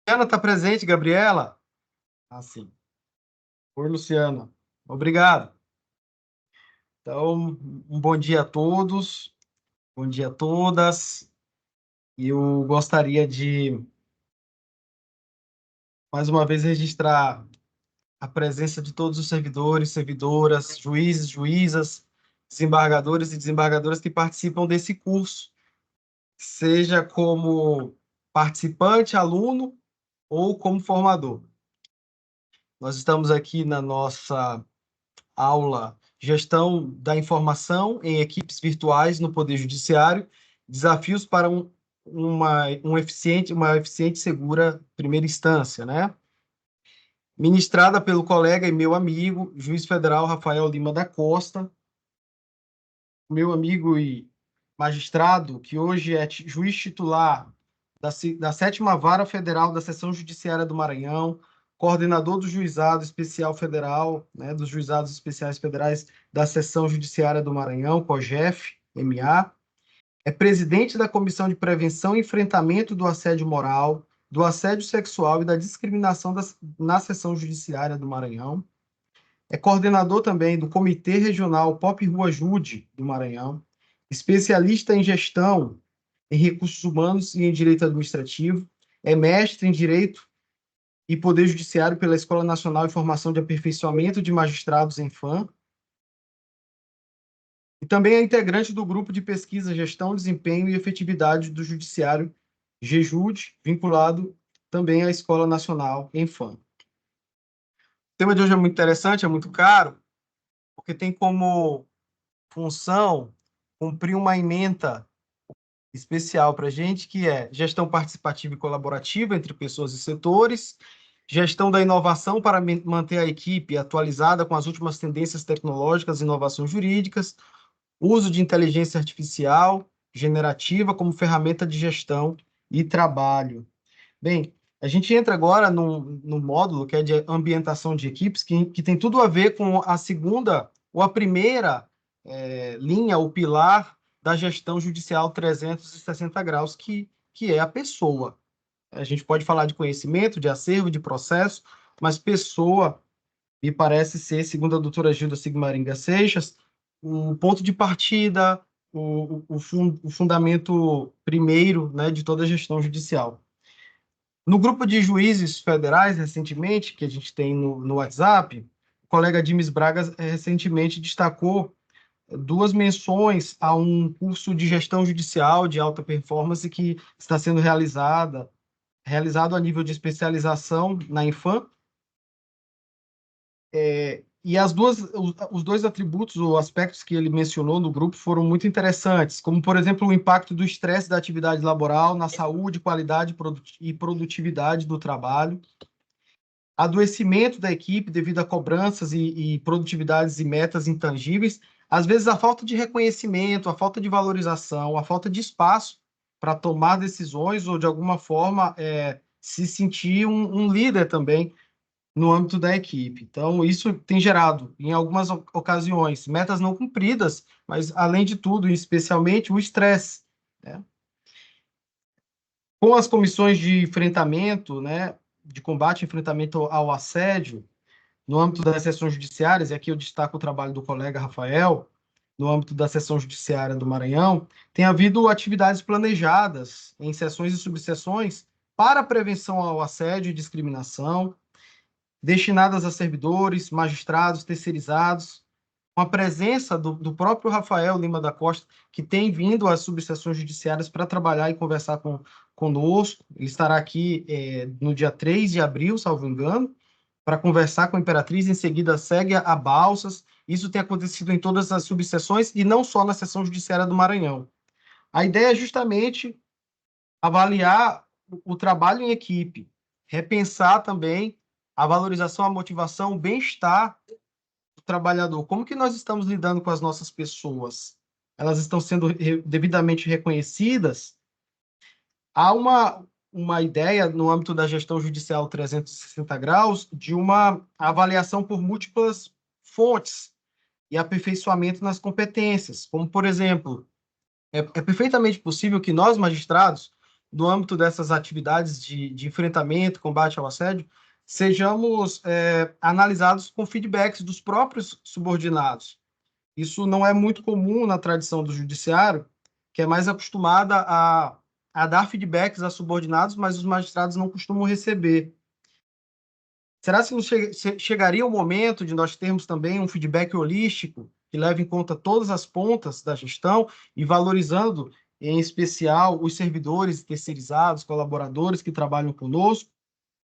Luciana está presente, Gabriela? Ah, sim. Oi, Luciana. Obrigado. Então, um bom dia a todos, bom dia a todas. Eu gostaria de, mais uma vez, registrar a presença de todos os servidores, servidoras, juízes, juízas, desembargadores e desembargadoras que participam desse curso, seja como participante, aluno ou como formador. Nós estamos aqui na nossa aula Gestão da Informação em Equipes Virtuais no Poder Judiciário, desafios para uma eficiente e segura primeira instância, né? Ministrada pelo colega e meu amigo, juiz federal Rafael Lima da Costa, meu amigo e magistrado, que hoje é juiz titular da 7ª Vara Federal da Seção Judiciária do Maranhão, coordenador do Juizado Especial Federal, né, dos Juizados Especiais Federais da Seção Judiciária do Maranhão, COGEF, MA, é presidente da Comissão de Prevenção e Enfrentamento do Assédio Moral, do Assédio Sexual e da Discriminação na Seção Judiciária do Maranhão, é coordenador também do Comitê Regional Pop Rua Jude do Maranhão, especialista em gestão em recursos humanos e em direito administrativo, é mestre em direito e poder judiciário pela Escola Nacional de Formação de Aperfeiçoamento de Magistrados em FAM, e também é integrante do grupo de pesquisa Gestão, Desempenho e Efetividade do Judiciário, GEJUD, vinculado também à Escola Nacional em FAM. O tema de hoje é muito interessante, é muito caro, porque tem como função cumprir uma ementa especial para a gente, que é gestão participativa e colaborativa entre pessoas e setores, gestão da inovação para manter a equipe atualizada com as últimas tendências tecnológicas e inovações jurídicas, uso de inteligência artificial generativa como ferramenta de gestão e trabalho. Bem, a gente entra agora no módulo que é de ambientação de equipes, que tem tudo a ver com a segunda ou a primeira linha, o pilar da gestão judicial 360 graus, que é a pessoa. A gente pode falar de conhecimento, de acervo, de processo, mas pessoa me parece ser, segundo a doutora Gilda Sigmaringa Seixas, o ponto de partida, o fundamento primeiro, né, de toda a gestão judicial. No grupo de juízes federais, recentemente, que a gente tem no WhatsApp, o colega Dimes Braga recentemente destacou duas menções a um curso de gestão judicial de alta performance que está sendo realizado a nível de especialização na Infam. E os dois atributos ou aspectos que ele mencionou no grupo foram muito interessantes, como, por exemplo, o impacto do estresse da atividade laboral na saúde, qualidade e produtividade do trabalho, adoecimento da equipe devido a cobranças e produtividades e metas intangíveis, às vezes a falta de reconhecimento, a falta de valorização, a falta de espaço para tomar decisões ou, de alguma forma, se sentir um líder também no âmbito da equipe. Então, isso tem gerado, em algumas ocasiões, metas não cumpridas, mas, além de tudo, especialmente, o estresse, né? Com as comissões de enfrentamento, né, de combate e enfrentamento ao assédio, no âmbito das sessões judiciárias, e aqui eu destaco o trabalho do colega Rafael, no âmbito da seção judiciária do Maranhão, tem havido atividades planejadas em sessões e subseções para a prevenção ao assédio e discriminação, destinadas a servidores, magistrados, terceirizados, com a presença do próprio Rafael Lima da Costa, que tem vindo às subseções judiciárias para trabalhar e conversar conosco. Ele estará aqui no dia 3 de abril, salvo engano, para conversar com a Imperatriz, em seguida segue a Balsas. Isso tem acontecido em todas as subseções e não só na seção judiciária do Maranhão. A ideia é justamente avaliar o trabalho em equipe, repensar também a valorização, a motivação, o bem-estar do trabalhador. Como que nós estamos lidando com as nossas pessoas? Elas estão sendo devidamente reconhecidas? Há uma ideia, no âmbito da gestão judicial 360 graus, de uma avaliação por múltiplas fontes e aperfeiçoamento nas competências, como, por exemplo, é perfeitamente possível que nós, magistrados, no âmbito dessas atividades de enfrentamento, combate ao assédio, sejamos analisados com feedbacks dos próprios subordinados. Isso não é muito comum na tradição do judiciário, que é mais acostumada a dar feedbacks a subordinados, mas os magistrados não costumam receber. Será que não chegaria o momento de nós termos também um feedback holístico que leve em conta todas as pontas da gestão e valorizando, em especial, os servidores terceirizados, colaboradores que trabalham conosco?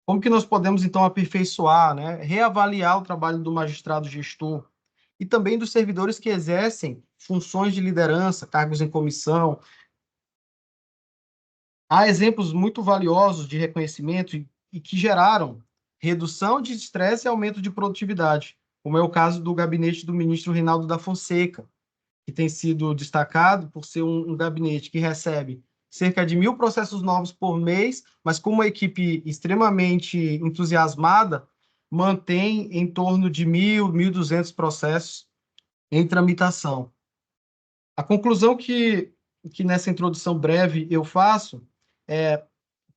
Como que nós podemos, então, aperfeiçoar, né, reavaliar o trabalho do magistrado gestor e também dos servidores que exercem funções de liderança, cargos em comissão? Há exemplos muito valiosos de reconhecimento e que geraram redução de estresse e aumento de produtividade, como é o caso do gabinete do ministro Reinaldo da Fonseca, que tem sido destacado por ser um gabinete que recebe cerca de 1.000 processos novos por mês, mas com uma equipe extremamente entusiasmada, mantém em torno de 1.000, 1.200 processos em tramitação. A conclusão que nessa introdução breve eu faço é: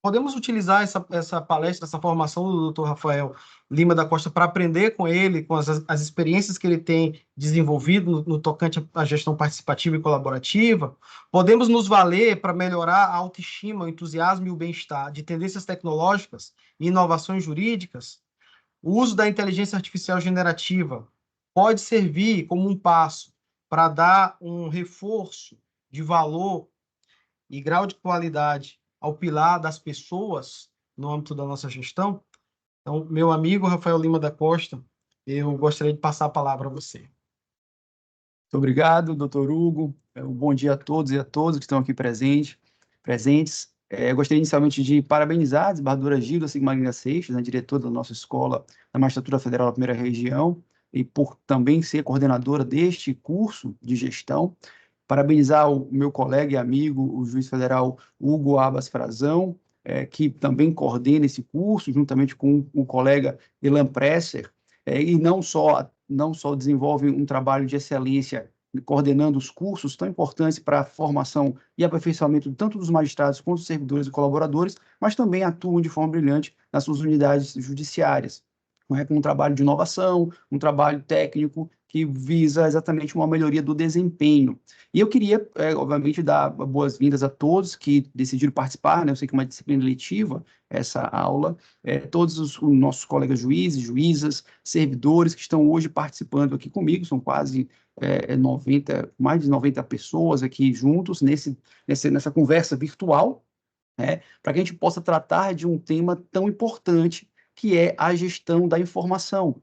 podemos utilizar essa palestra, essa formação do Dr. Rafael Lima da Costa para aprender com ele, com as experiências que ele tem desenvolvido no tocante à gestão participativa e colaborativa. Podemos nos valer para melhorar a autoestima, o entusiasmo e o bem-estar de tendências tecnológicas e inovações jurídicas. O uso da inteligência artificial generativa pode servir como um passo para dar um reforço de valor e grau de qualidade ao pilar das pessoas no âmbito da nossa gestão. Então, meu amigo Rafael Lima da Costa, eu gostaria de passar a palavra a você. Muito obrigado, doutor Hugo. Um bom dia a todos e a todas que estão aqui presentes. Eu gostaria inicialmente de parabenizar a desembargadora Gilda Sigmarinha Seixas, né, diretora da nossa escola da Magistratura Federal da Primeira Região, e por também ser coordenadora deste curso de gestão. Parabenizar o meu colega e amigo, o juiz federal Hugo Abas Frazão, que também coordena esse curso, juntamente com o colega Elan Presser, e não só desenvolve um trabalho de excelência coordenando os cursos tão importantes para a formação e aperfeiçoamento tanto dos magistrados quanto dos servidores e colaboradores, mas também atuam de forma brilhante nas suas unidades judiciárias, com um trabalho de inovação, um trabalho técnico que visa exatamente uma melhoria do desempenho. E eu queria, obviamente, dar boas-vindas a todos que decidiram participar, né? Eu sei que é uma disciplina letiva essa aula, todos os nossos colegas juízes, juízas, servidores que estão hoje participando aqui comigo, são quase 90, mais de 90 pessoas aqui juntos nessa conversa virtual, né? Para que a gente possa tratar de um tema tão importante que é a gestão da informação.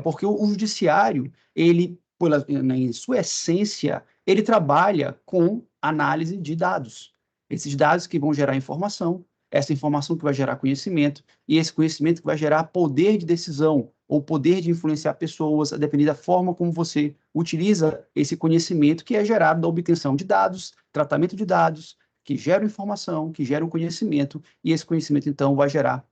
Porque o judiciário, ele, em sua essência, ele trabalha com análise de dados. Esses dados que vão gerar informação, essa informação que vai gerar conhecimento, e esse conhecimento que vai gerar poder de decisão, ou poder de influenciar pessoas, a depender da forma como você utiliza esse conhecimento que é gerado da obtenção de dados, tratamento de dados, que geram informação, que geram conhecimento, e esse conhecimento, então, vai gerar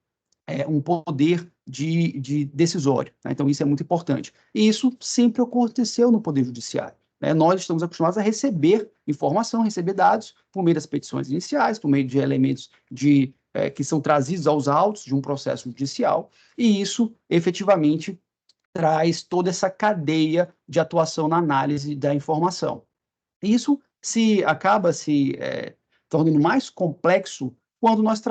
um poder de decisório, né? Então, isso é muito importante. E isso sempre aconteceu no Poder Judiciário, né? Nós estamos acostumados a receber informação, receber dados por meio das petições iniciais, por meio de elementos que são trazidos aos autos de um processo judicial, e isso, efetivamente, traz toda essa cadeia de atuação na análise da informação. Isso acaba se tornando mais complexo quando nós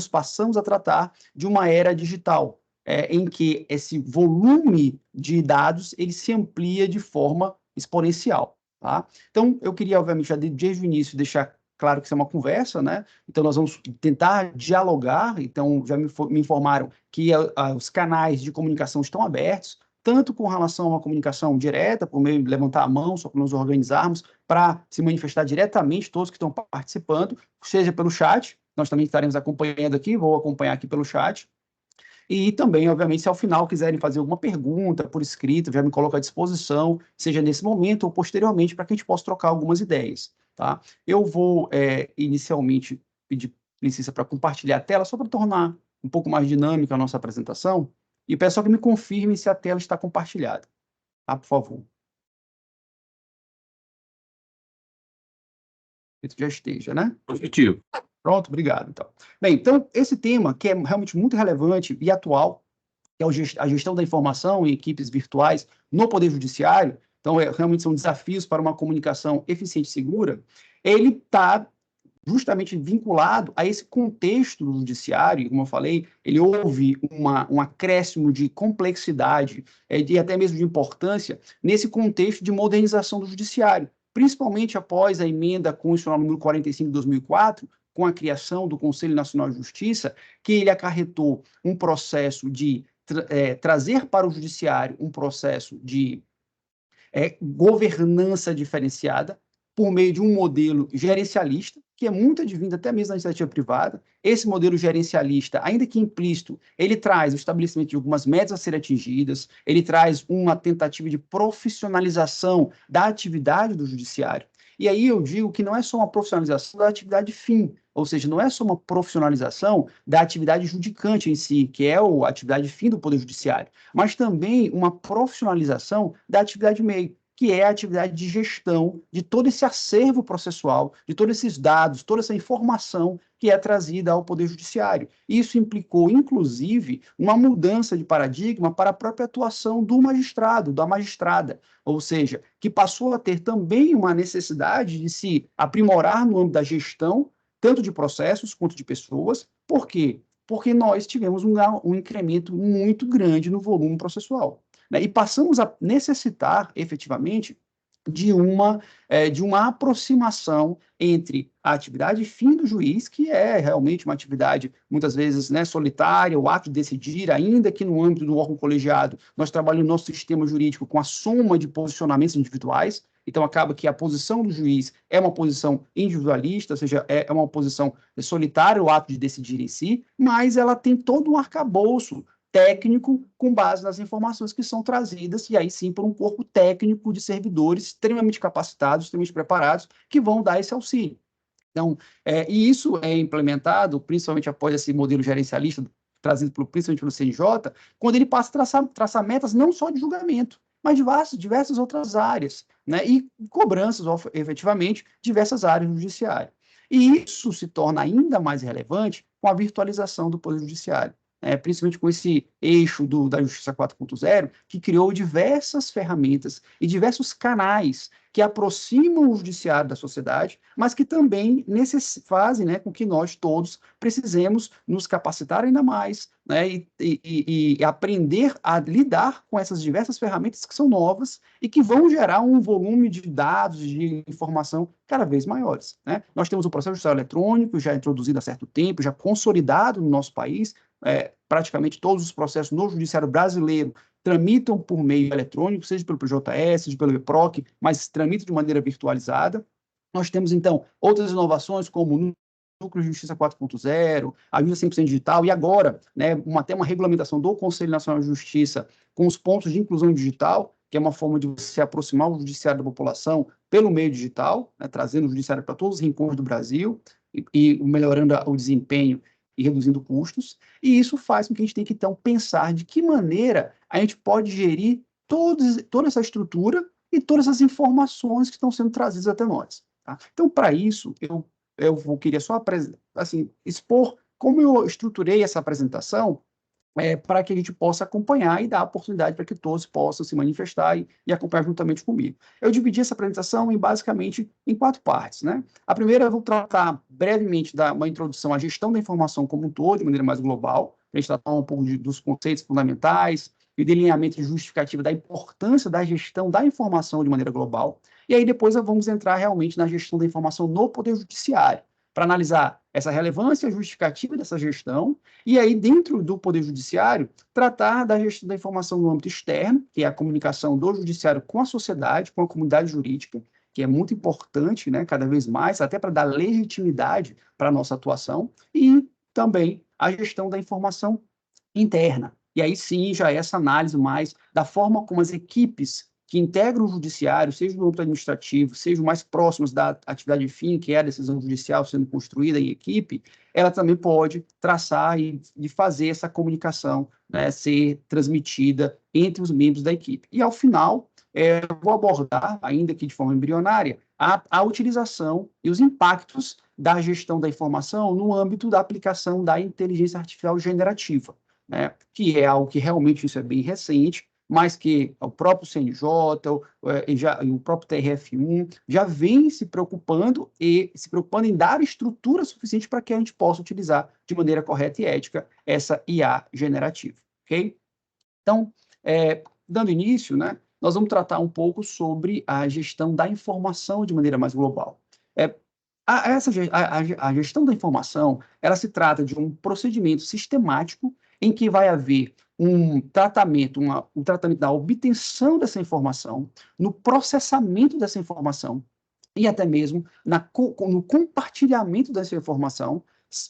passamos a tratar de uma era digital, em que esse volume de dados ele se amplia de forma exponencial. Tá? Então, eu queria, obviamente, já desde o início deixar claro que isso é uma conversa, né? Então, nós vamos tentar dialogar. Então, já me informaram que os canais de comunicação estão abertos, tanto com relação a uma comunicação direta, por meio de levantar a mão, só para nos organizarmos, para se manifestar diretamente todos que estão participando, seja pelo chat, nós também estaremos acompanhando aqui, vou acompanhar aqui pelo chat, e também, obviamente, se ao final quiserem fazer alguma pergunta por escrito, já me coloco à disposição, seja nesse momento ou posteriormente, para que a gente possa trocar algumas ideias, tá? Eu vou, inicialmente, pedir licença para compartilhar a tela, só para tornar um pouco mais dinâmica a nossa apresentação, e peço só que me confirme se a tela está compartilhada, tá? Por favor. Já esteja, né? Positivo. Pronto, obrigado. Então, esse tema, que é realmente muito relevante e atual, que é a gestão da informação em equipes virtuais no Poder Judiciário, então, realmente são desafios para uma comunicação eficiente e segura, ele está justamente vinculado a esse contexto do judiciário, e como eu falei, ele houve um acréscimo de complexidade e até mesmo de importância nesse contexto de modernização do judiciário, principalmente após a emenda constitucional número 45 de 2004, com a criação do Conselho Nacional de Justiça, que ele acarretou um processo de trazer para o judiciário um processo de governança diferenciada por meio de um modelo gerencialista, que é muito advindo até mesmo da iniciativa privada. Esse modelo gerencialista, ainda que implícito, ele traz o estabelecimento de algumas metas a serem atingidas, ele traz uma tentativa de profissionalização da atividade do judiciário. E aí eu digo que não é só uma profissionalização da atividade fim, ou seja, não é só uma profissionalização da atividade judicante em si, que é a atividade fim do Poder Judiciário, mas também uma profissionalização da atividade meio, que é a atividade de gestão de todo esse acervo processual, de todos esses dados, toda essa informação que é trazida ao Poder Judiciário. Isso implicou, inclusive, uma mudança de paradigma para a própria atuação do magistrado, da magistrada, ou seja, que passou a ter também uma necessidade de se aprimorar no âmbito da gestão, tanto de processos quanto de pessoas. Por quê? Porque nós tivemos um incremento muito grande no volume processual, né? E passamos a necessitar, efetivamente, de uma aproximação entre a atividade fim do juiz, que é realmente uma atividade, muitas vezes, né, solitária, o ato de decidir, ainda que no âmbito do órgão colegiado, nós trabalhamos no nosso sistema jurídico com a soma de posicionamentos individuais. Então, acaba que a posição do juiz é uma posição individualista, ou seja, é uma posição solitária, o ato de decidir em si, mas ela tem todo um arcabouço técnico com base nas informações que são trazidas, e aí sim por um corpo técnico de servidores extremamente capacitados, extremamente preparados, que vão dar esse auxílio. Então, e isso é implementado, principalmente após esse modelo gerencialista, trazido principalmente pelo CNJ, quando ele passa a traçar metas não só de julgamento, mas de diversas outras áreas, né? E cobranças, efetivamente, diversas áreas do judiciário. E isso se torna ainda mais relevante com a virtualização do Poder Judiciário, principalmente com esse eixo da Justiça 4.0, que criou diversas ferramentas e diversos canais que aproximam o judiciário da sociedade, mas que também fazem, né, com que nós todos precisemos nos capacitar ainda mais, né, e aprender a lidar com essas diversas ferramentas que são novas e que vão gerar um volume de dados, de informação cada vez maiores, né? Nós temos o processo judicial eletrônico, já introduzido há certo tempo, já consolidado no nosso país. Praticamente todos os processos no judiciário brasileiro tramitam por meio eletrônico, seja pelo PJS, seja pelo EPROC, mas tramitam de maneira virtualizada. Nós temos, então, outras inovações, como o Núcleo de Justiça 4.0, a Justiça 100% digital, e agora, né, até uma regulamentação do Conselho Nacional de Justiça com os pontos de inclusão digital, que é uma forma de você aproximar o judiciário da população pelo meio digital, né, trazendo o judiciário para todos os rincões do Brasil e melhorando o desempenho e reduzindo custos, e isso faz com que a gente tenha que, então, pensar de que maneira a gente pode gerir toda essa estrutura e todas essas informações que estão sendo trazidas até nós. Tá? Então, para isso, eu queria só assim, expor como eu estruturei essa apresentação para que a gente possa acompanhar e dar a oportunidade para que todos possam se manifestar e acompanhar juntamente comigo. Eu dividi essa apresentação basicamente em 4 partes, né? A primeira, eu vou tratar brevemente uma introdução à gestão da informação como um todo, de maneira mais global, para a gente tratar um pouco dos conceitos fundamentais e delineamento de justificativa da importância da gestão da informação de maneira global. E aí depois vamos entrar realmente na gestão da informação no Poder Judiciário, para analisar essa relevância justificativa dessa gestão, e aí, dentro do Poder Judiciário, tratar da gestão da informação no âmbito externo, que é a comunicação do Judiciário com a sociedade, com a comunidade jurídica, que é muito importante, né, cada vez mais, até para dar legitimidade para a nossa atuação, e também a gestão da informação interna. E aí sim, já essa análise mais da forma como as equipes que integram o judiciário, seja no âmbito administrativo, sejam mais próximos da atividade fim, que é a decisão judicial sendo construída em equipe, ela também pode traçar e fazer essa comunicação, né, ser transmitida entre os membros da equipe. E, ao final, eu vou abordar, ainda que de forma embrionária, a utilização e os impactos da gestão da informação no âmbito da aplicação da inteligência artificial generativa, né? Que é algo que realmente isso é bem recente, mas que o próprio CNJ e o próprio TRF1 já vem se preocupando em dar estrutura suficiente para que a gente possa utilizar de maneira correta e ética essa IA generativa, ok? Então, dando início, né, nós vamos tratar um pouco sobre a gestão da informação de maneira mais global. A gestão da informação, ela se trata de um procedimento sistemático em que vai haver um tratamento da obtenção dessa informação, no processamento dessa informação e até mesmo no compartilhamento dessa informação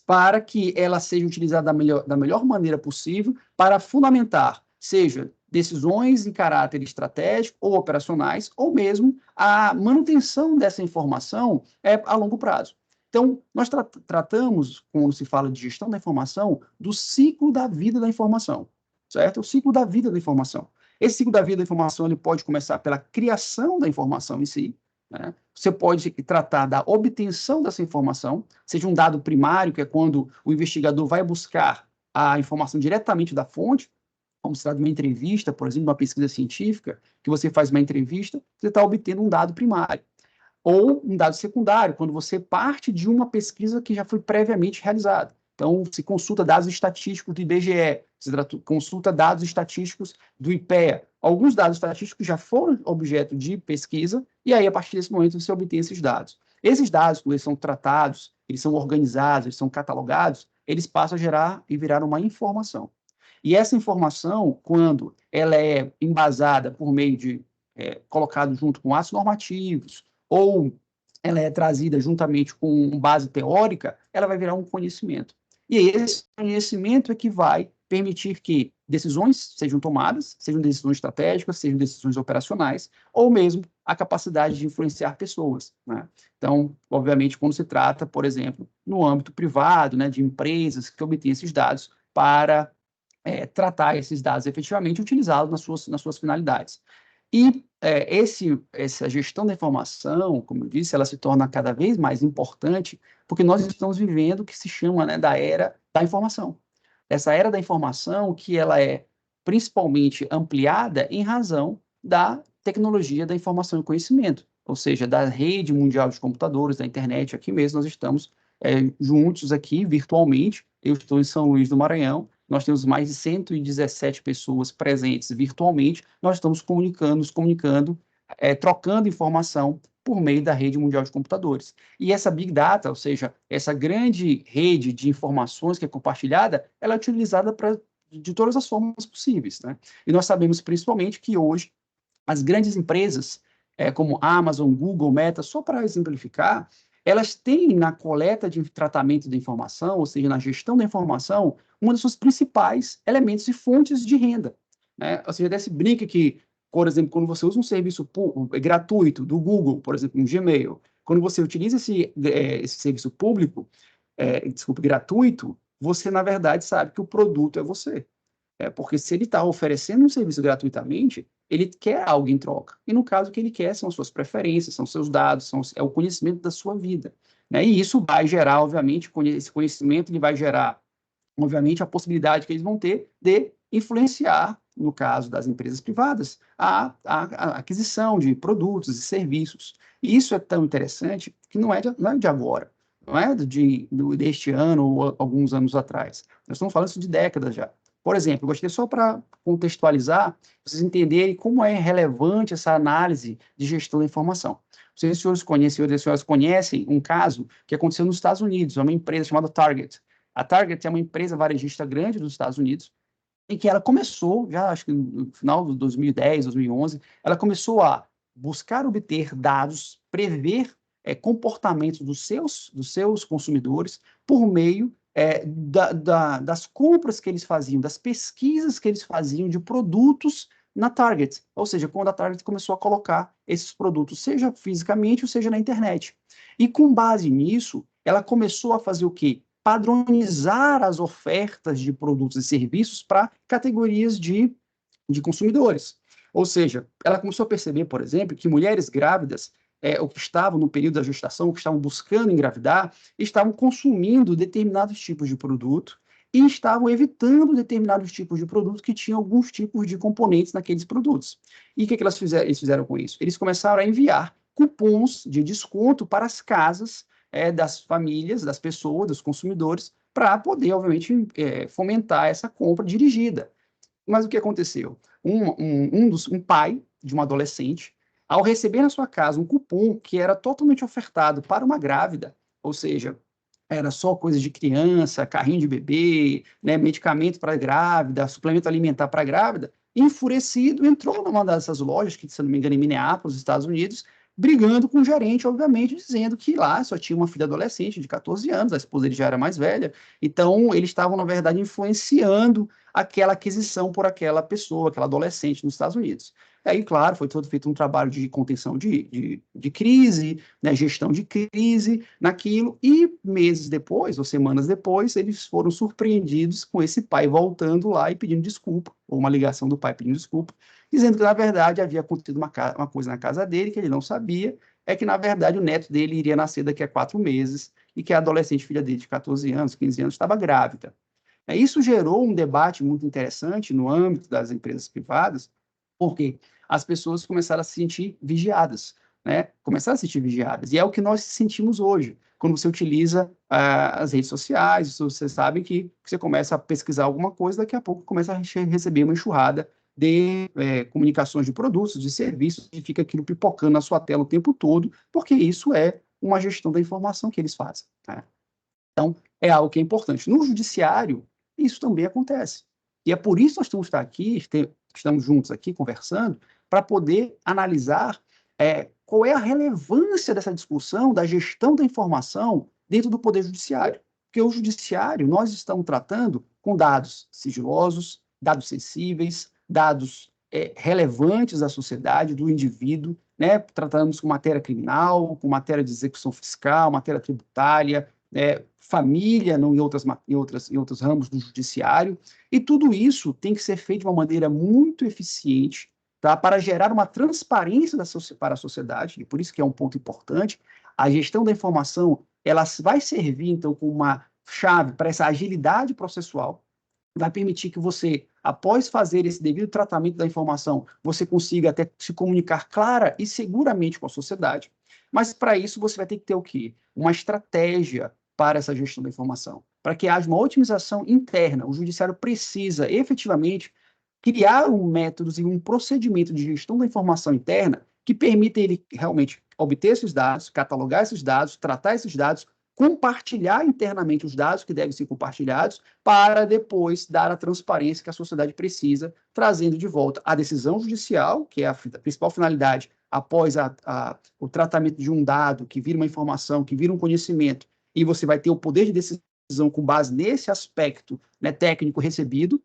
para que ela seja utilizada da melhor maneira possível para fundamentar, seja decisões em caráter estratégico ou operacionais, ou mesmo a manutenção dessa informação a longo prazo. Então, nós tratamos, quando se fala de gestão da informação, do ciclo da vida da informação, certo? O ciclo da vida da informação. Esse ciclo da vida da informação ele pode começar pela criação da informação em si, né? Você pode tratar da obtenção dessa informação, seja um dado primário, que é quando o investigador vai buscar a informação diretamente da fonte, como se trata de uma entrevista, por exemplo, uma pesquisa científica, que você faz uma entrevista, você está obtendo um dado primário. Ou um dado secundário, quando você parte de uma pesquisa que já foi previamente realizada. Então, se consulta dados estatísticos do IBGE, se consulta dados estatísticos do IPEA. Alguns dados estatísticos já foram objeto de pesquisa, e aí, a partir desse momento, você obtém esses dados. Esses dados, quando eles são tratados, eles são organizados, eles são catalogados, eles passam a gerar e virar uma informação. E essa informação, quando ela é embasada por meio de colocado junto com atos normativos, ou ela é trazida juntamente com base teórica, ela vai virar um conhecimento. E esse conhecimento é que vai permitir que decisões sejam tomadas, sejam decisões estratégicas, sejam decisões operacionais, ou mesmo a capacidade de influenciar pessoas, né? Então, obviamente, quando se trata, por exemplo, no âmbito privado, né, de empresas que obtêm esses dados para tratar esses dados efetivamente e utilizá-los nas suas finalidades. E essa gestão da informação, como eu disse, ela se torna cada vez mais importante, porque nós estamos vivendo o que se chama, né, da era da informação. Essa era da informação que ela é principalmente ampliada em razão da tecnologia da informação e conhecimento, ou seja, da rede mundial de computadores, da internet. Aqui mesmo nós estamos juntos aqui virtualmente. Eu estou em São Luís do Maranhão. Nós temos mais de 117 pessoas presentes virtualmente. Nós estamos nos comunicando, trocando informação por meio da rede mundial de computadores. E essa Big Data, ou seja, essa grande rede de informações que é compartilhada, ela é utilizada de todas as formas possíveis, né? E nós sabemos principalmente que hoje as grandes empresas, como Amazon, Google, Meta, só para exemplificar, elas têm na coleta de tratamento da informação, ou seja, na gestão da informação, uma das suas principais elementos e fontes de renda, né? Ou seja, até se brinca que, por exemplo, quando você usa um serviço gratuito do Google, por exemplo, um Gmail, quando você utiliza esse serviço público, gratuito, você, na verdade, sabe que o produto é você. Porque se ele está oferecendo um serviço gratuitamente, ele quer algo em troca. E no caso, o que ele quer são as suas preferências, são seus dados, é o conhecimento da sua vida, né? E isso vai gerar, obviamente, esse conhecimento ele vai gerar, obviamente, a possibilidade que eles vão ter de influenciar, no caso das empresas privadas, a aquisição de produtos e serviços. E isso é tão interessante que não é de agora, não é deste ano ou alguns anos atrás. Nós estamos falando isso de décadas já. Por exemplo, gostaria só para contextualizar, vocês entenderem como é relevante essa análise de gestão da informação. Não sei se os senhores conhecem, ou as senhoras conhecem um caso que aconteceu nos Estados Unidos, uma empresa chamada Target. A Target é uma empresa varejista grande dos Estados Unidos, e que ela começou, já acho que no final de 2010, 2011, ela começou a buscar obter dados, prever comportamentos dos seus consumidores por meio das compras que eles faziam, das pesquisas que eles faziam de produtos na Target. Ou seja, quando a Target começou a colocar esses produtos, seja fisicamente ou seja na internet. E com base nisso, ela começou a fazer o quê? Padronizar as ofertas de produtos e serviços para categorias de consumidores. Ou seja, ela começou a perceber, por exemplo, que mulheres grávidas ou que estavam no período da gestação, ou que estavam buscando engravidar, estavam consumindo determinados tipos de produto e estavam evitando determinados tipos de produtos que tinham alguns tipos de componentes naqueles produtos. E o que eles fizeram com isso? Eles começaram a enviar cupons de desconto para as casas das famílias, das pessoas, dos consumidores, para poder, obviamente, fomentar essa compra dirigida. Mas o que aconteceu? Um pai de uma adolescente, ao receber na sua casa um cupom que era totalmente ofertado para uma grávida, ou seja, era só coisa de criança, carrinho de bebê, né, medicamento para grávida, suplemento alimentar para grávida, enfurecido, entrou numa dessas lojas, que, se não me engano, em Minneapolis, Estados Unidos, brigando com o gerente, obviamente, dizendo que lá só tinha uma filha adolescente de 14 anos, a esposa dele já era mais velha, então eles estavam, na verdade, influenciando aquela aquisição por aquela pessoa, aquela adolescente nos Estados Unidos. Aí, claro, foi todo feito um trabalho de contenção de crise, né, gestão de crise naquilo, e meses depois, ou semanas depois, eles foram surpreendidos com esse pai voltando lá e pedindo desculpa, ou uma ligação do pai pedindo desculpa, dizendo que, na verdade, havia acontecido uma coisa na casa dele que ele não sabia, é que, na verdade, o neto dele iria nascer daqui a 4 meses, e que a adolescente filha dele, de 14 anos, 15 anos, estava grávida. Isso gerou um debate muito interessante no âmbito das empresas privadas, porque as pessoas começaram a se sentir vigiadas, né? Começaram a se sentir vigiadas. E é o que nós sentimos hoje, quando você utiliza as redes sociais, você sabe que você começa a pesquisar alguma coisa, daqui a pouco começa a receber uma enxurrada de comunicações de produtos, de serviços, e fica aquilo pipocando na sua tela o tempo todo, porque isso é uma gestão da informação que eles fazem, né? Então, é algo que é importante. No judiciário, isso também acontece. E é por isso que nós estamos juntos aqui conversando, para poder analisar qual é a relevância dessa discussão da gestão da informação dentro do Poder Judiciário. Porque o Judiciário, nós estamos tratando com dados sigilosos, dados sensíveis, dados relevantes à sociedade, do indivíduo, né? Tratamos com matéria criminal, com matéria de execução fiscal, matéria tributária, família, não em outros ramos do judiciário, e tudo isso tem que ser feito de uma maneira muito eficiente, tá, para gerar uma transparência para a sociedade, e por isso que é um ponto importante. A gestão da informação, ela vai servir, então, como uma chave para essa agilidade processual, vai permitir que você, após fazer esse devido tratamento da informação, você consiga até se comunicar clara e seguramente com a sociedade. Mas, para isso, você vai ter que ter o quê? Uma estratégia para essa gestão da informação, para que haja uma otimização interna. O judiciário precisa, efetivamente, criar métodos e um procedimento de gestão da informação interna que permita ele realmente obter esses dados, catalogar esses dados, tratar esses dados, compartilhar internamente os dados que devem ser compartilhados, para depois dar a transparência que a sociedade precisa, trazendo de volta a decisão judicial, que é a principal finalidade após o tratamento de um dado, que vira uma informação, que vira um conhecimento, e você vai ter o poder de decisão com base nesse aspecto, né, técnico recebido,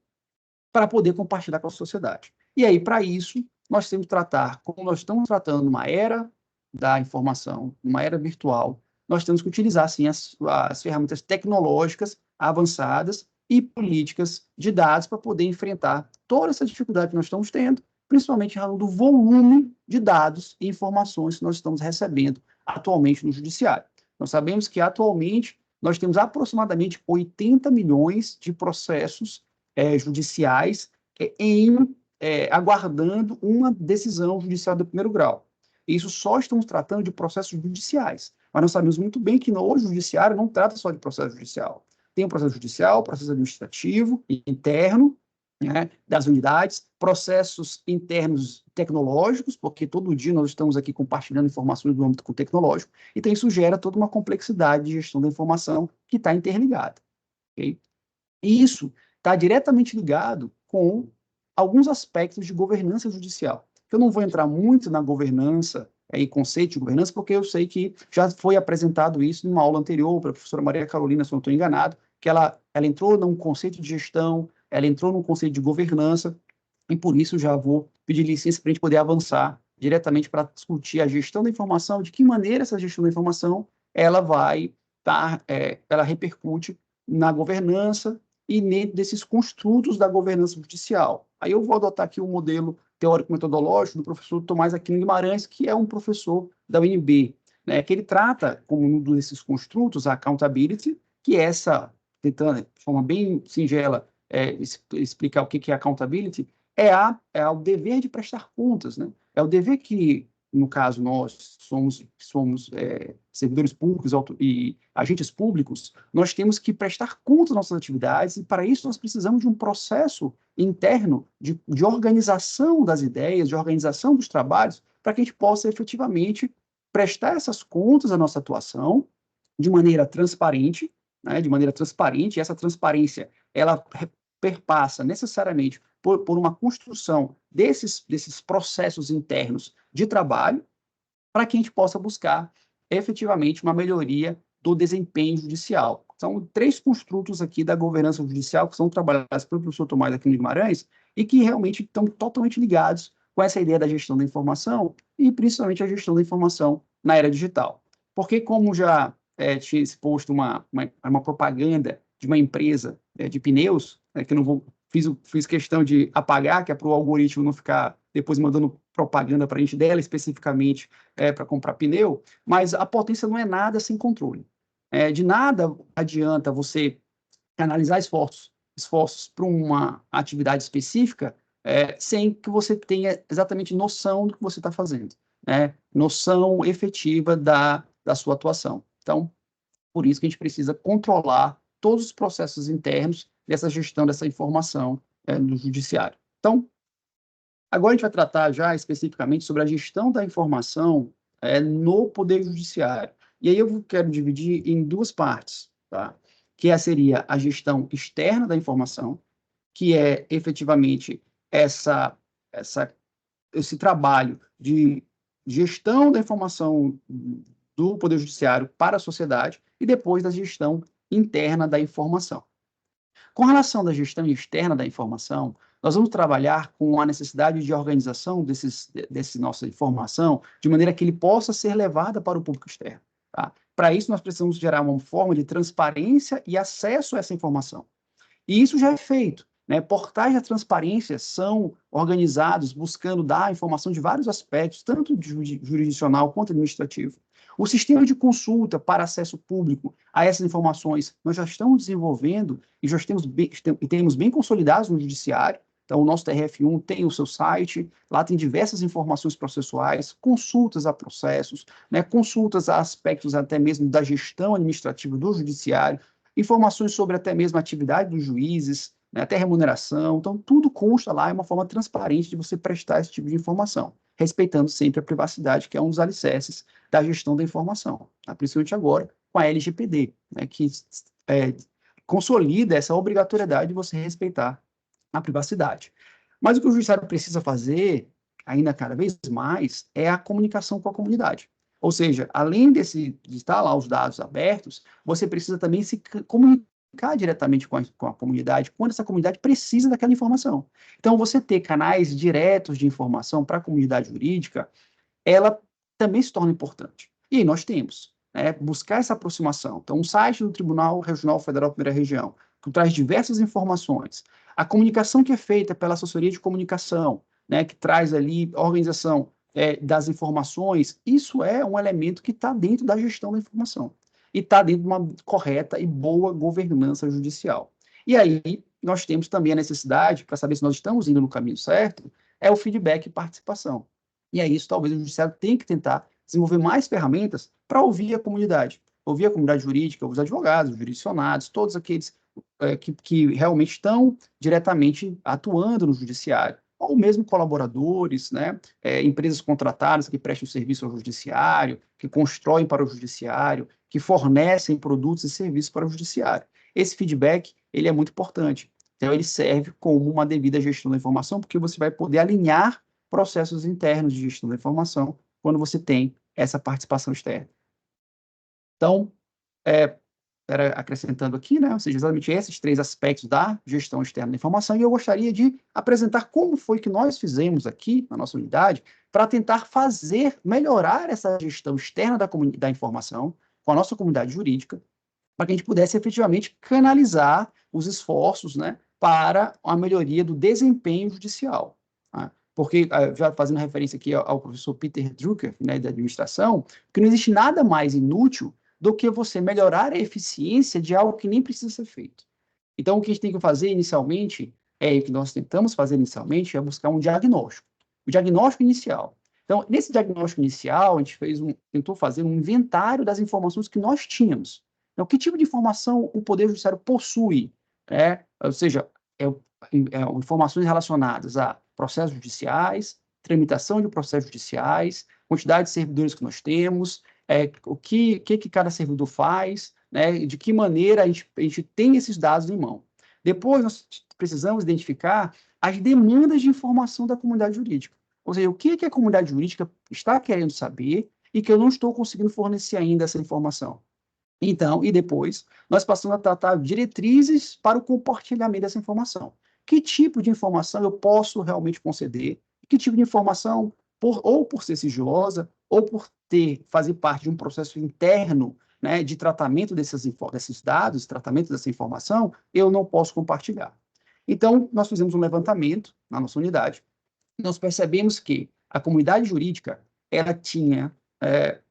para poder compartilhar com a sociedade. E aí, para isso, nós temos que tratar, como nós estamos tratando numa era da informação, numa era virtual, nós temos que utilizar, sim, as ferramentas tecnológicas avançadas e políticas de dados para poder enfrentar toda essa dificuldade que nós estamos tendo, principalmente em razão do volume de dados e informações que nós estamos recebendo atualmente no judiciário. Nós sabemos que, atualmente, nós temos aproximadamente 80 milhões de processos judiciais aguardando uma decisão judicial do primeiro grau. Isso só estamos tratando de processos judiciais. Mas nós sabemos muito bem que hoje o judiciário não trata só de processo judicial. Tem o processo judicial, processo administrativo, interno, né, das unidades, processos internos tecnológicos, porque todo dia nós estamos aqui compartilhando informações do âmbito tecnológico, então isso gera toda uma complexidade de gestão da informação que está interligada. Okay? E isso está diretamente ligado com alguns aspectos de governança judicial. Eu não vou entrar muito na governança e conceito de governança, porque eu sei que já foi apresentado isso numa aula anterior para a professora Maria Carolina, se não estou enganado, que ela entrou num conceito de gestão, ela entrou num conceito de governança, e por isso já vou pedir licença para a gente poder avançar diretamente para discutir a gestão da informação, de que maneira essa gestão da informação ela vai ela repercute na governança e desses construtos da governança judicial. Aí eu vou adotar aqui o modelo teórico-metodológico do professor Tomás Aquino Guimarães, que é um professor da UNB, né, que ele trata como um desses construtos a accountability, que é essa, tentando de forma bem singela explicar o que é accountability, é o dever de prestar contas, né? É o dever que, no caso, nós somos servidores públicos e agentes públicos, nós temos que prestar contas das nossas atividades, e para isso nós precisamos de um processo interno de organização das ideias, de organização dos trabalhos, para que a gente possa efetivamente prestar essas contas da nossa atuação de maneira transparente, né, de maneira transparente, e essa transparência, ela perpassa necessariamente por uma construção desses processos internos de trabalho, para que a gente possa buscar efetivamente uma melhoria do desempenho judicial. São 3 construtos aqui da governança judicial que são trabalhados pelo professor Tomás Aquino Guimarães e que realmente estão totalmente ligados com essa ideia da gestão da informação e principalmente a gestão da informação na era digital. Porque como já tinha exposto uma propaganda de uma empresa de pneus, que eu não vou fiz questão de apagar, que é para o algoritmo não ficar depois mandando propaganda para a gente dela especificamente para comprar pneu, mas a potência não é nada sem controle. De nada adianta você canalizar esforços para uma atividade específica sem que você tenha exatamente noção do que você está fazendo, né? Noção efetiva da sua atuação. Então, por isso que a gente precisa controlar todos os processos internos dessa gestão dessa informação no judiciário. Então, agora a gente vai tratar já especificamente sobre a gestão da informação no Poder Judiciário. E aí eu quero dividir em 2 partes, tá? Que seria a gestão externa da informação, que é efetivamente esse trabalho de gestão da informação do Poder Judiciário para a sociedade, e depois da gestão interna da informação. Com relação à gestão externa da informação, nós vamos trabalhar com a necessidade de organização desse nossa informação de maneira que ele possa ser levada para o público externo. Tá? Para isso, nós precisamos gerar uma forma de transparência e acesso a essa informação. E isso já é feito. Né? Portais da transparência são organizados buscando dar informação de vários aspectos, tanto jurisdicional quanto administrativo. O sistema de consulta para acesso público a essas informações nós já estamos desenvolvendo e já temos bem consolidados no judiciário. Então, o nosso TRF1 tem o seu site, lá tem diversas informações processuais, consultas a processos, né, consultas a aspectos até mesmo da gestão administrativa do judiciário, informações sobre até mesmo a atividade dos juízes, né, até remuneração. Então, tudo consta lá, é uma forma transparente de você prestar esse tipo de informação, respeitando sempre a privacidade, que é um dos alicerces da gestão da informação, tá? Principalmente agora com a LGPD, né, que consolida essa obrigatoriedade de você respeitar a privacidade. Mas o que o judiciário precisa fazer, ainda cada vez mais, é a comunicação com a comunidade. Ou seja, além de estar lá os dados abertos, você precisa também se comunicar diretamente com a comunidade, quando essa comunidade precisa daquela informação. Então, você ter canais diretos de informação para a comunidade jurídica, ela também se torna importante. E aí nós temos, né, buscar essa aproximação. Então, um site do Tribunal Regional Federal Primeira Região, que traz diversas informações. A comunicação que é feita pela assessoria de comunicação, né, que traz ali a organização das informações, isso é um elemento que está dentro da gestão da informação e está dentro de uma correta e boa governança judicial. E aí nós temos também a necessidade, para saber se nós estamos indo no caminho certo, é o feedback e participação. E é isso, talvez o judiciário tenha que tentar desenvolver mais ferramentas para ouvir a comunidade jurídica, os advogados, os jurisdicionados, todos aqueles que realmente estão diretamente atuando no judiciário, ou mesmo colaboradores, né, empresas contratadas que prestam serviço ao judiciário, que constroem para o judiciário, que fornecem produtos e serviços para o judiciário. Esse feedback, ele é muito importante. Então, ele serve como uma devida gestão da informação, porque você vai poder alinhar processos internos de gestão da informação quando você tem essa participação externa. Então, acrescentando aqui, né, ou seja, exatamente esses 3 aspectos da gestão externa da informação, e eu gostaria de apresentar como foi que nós fizemos aqui, na nossa unidade, para tentar melhorar essa gestão externa da informação com a nossa comunidade jurídica, para que a gente pudesse efetivamente canalizar os esforços, né, para a melhoria do desempenho judicial. Tá? porque, já fazendo referência aqui ao professor Peter Drucker, né, da administração, que não existe nada mais inútil do que você melhorar a eficiência de algo que nem precisa ser feito. Então, o que a gente tem que fazer inicialmente, o que nós tentamos fazer inicialmente, é buscar um diagnóstico. O diagnóstico inicial. Então, nesse diagnóstico inicial, a gente tentou fazer um inventário das informações que nós tínhamos. Então, que tipo de informação o Poder Judiciário possui? Ou seja, informações relacionadas a processos judiciais, tramitação de processos judiciais, quantidade de servidores que nós temos, o que cada servidor faz, né, de que maneira a gente tem esses dados em mão. Depois, nós precisamos identificar as demandas de informação da comunidade jurídica. Ou seja, o que a comunidade jurídica está querendo saber e que eu não estou conseguindo fornecer ainda essa informação. Então, e depois, nós passamos a tratar diretrizes para o compartilhamento dessa informação. Que tipo de informação eu posso realmente conceder? Que tipo de informação, ou por ser sigilosa, ou por fazer parte de um processo interno, né, de tratamento desses dados, tratamento dessa informação, eu não posso compartilhar. Então, nós fizemos um levantamento na nossa unidade. Nós percebemos que a comunidade jurídica ela tinha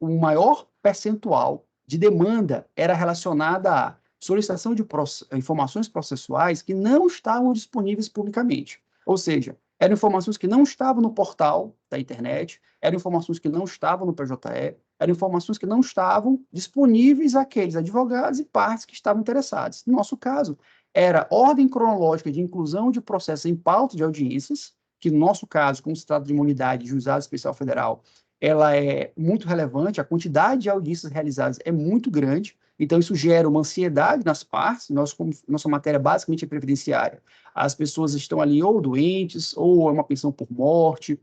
um maior percentual de demanda era relacionada à solicitação de informações processuais que não estavam disponíveis publicamente. Ou seja, eram informações que não estavam no portal da internet, eram informações que não estavam no PJE, eram informações que não estavam disponíveis àqueles advogados e partes que estavam interessados. No nosso caso, era ordem cronológica de inclusão de processos em pauta de audiências, que no nosso caso, como se trata de uma unidade de juizado especial federal, ela é muito relevante, a quantidade de audiências realizadas é muito grande, então isso gera uma ansiedade nas partes, nossa matéria basicamente é previdenciária, as pessoas estão ali ou doentes, ou é uma pensão por morte,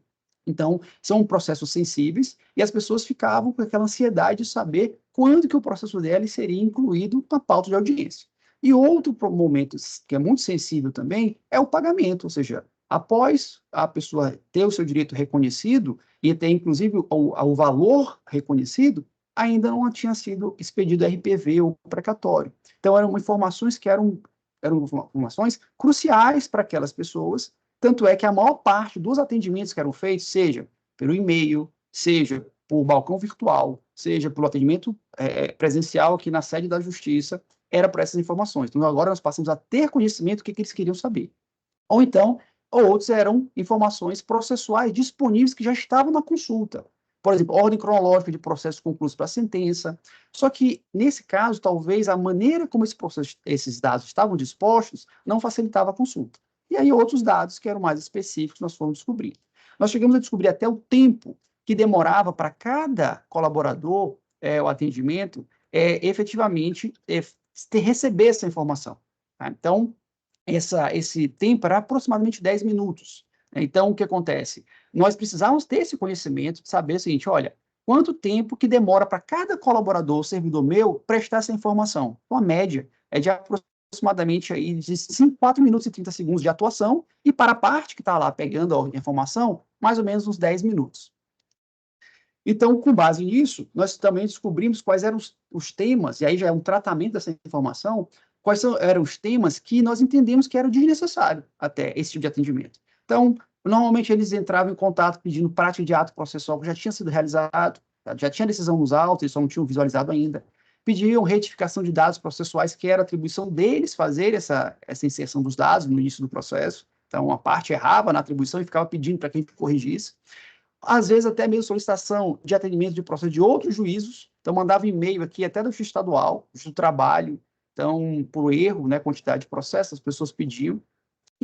então são processos sensíveis, e as pessoas ficavam com aquela ansiedade de saber quando que o processo dela seria incluído na pauta de audiência. E outro momento que é muito sensível também é o pagamento, ou seja, após a pessoa ter o seu direito reconhecido, e ter, inclusive, o valor reconhecido, ainda não tinha sido expedido RPV ou precatório. Então, eram informações que eram informações cruciais para aquelas pessoas, tanto é que a maior parte dos atendimentos que eram feitos, seja pelo e-mail, seja por balcão virtual, seja pelo atendimento presencial aqui na sede da Justiça, era para essas informações. Então, agora nós passamos a ter conhecimento do que eles queriam saber. Ou então, outros eram informações processuais disponíveis que já estavam na consulta. Por exemplo, ordem cronológica de processos concluídos para a sentença. Só que, nesse caso, talvez a maneira como esses dados estavam dispostos não facilitava a consulta. E aí, outros dados que eram mais específicos nós fomos descobrir. Nós chegamos a descobrir até o tempo que demorava para cada colaborador, o atendimento, efetivamente receber essa informação. Tá? Então, esse tempo era aproximadamente 10 minutos. Então, o que acontece? Nós precisávamos ter esse conhecimento, de saber o seguinte, olha, quanto tempo que demora para cada colaborador, servidor meu, prestar essa informação? Então, a média é de aproximadamente aí de 4 minutos e 30 segundos de atuação, e para a parte que está lá pegando a informação, mais ou menos uns 10 minutos. Então, com base nisso, nós também descobrimos quais eram os temas, e aí já é um tratamento dessa informação, quais eram os temas que nós entendemos que eram desnecessários até esse tipo de atendimento. Então, normalmente eles entravam em contato pedindo prática de ato processual que já tinha sido realizado, já tinha decisão nos autos, eles só não tinham visualizado ainda. Pediam retificação de dados processuais, que era atribuição deles fazer essa inserção dos dados no início do processo. Então, a parte errava na atribuição e ficava pedindo para quem corrigisse. Às vezes, até mesmo solicitação de atendimento de processo de outros juízos. Então, mandava e-mail aqui até do Justiça Estadual, Justiça do Trabalho. Então, por erro, né, quantidade de processos, as pessoas pediam.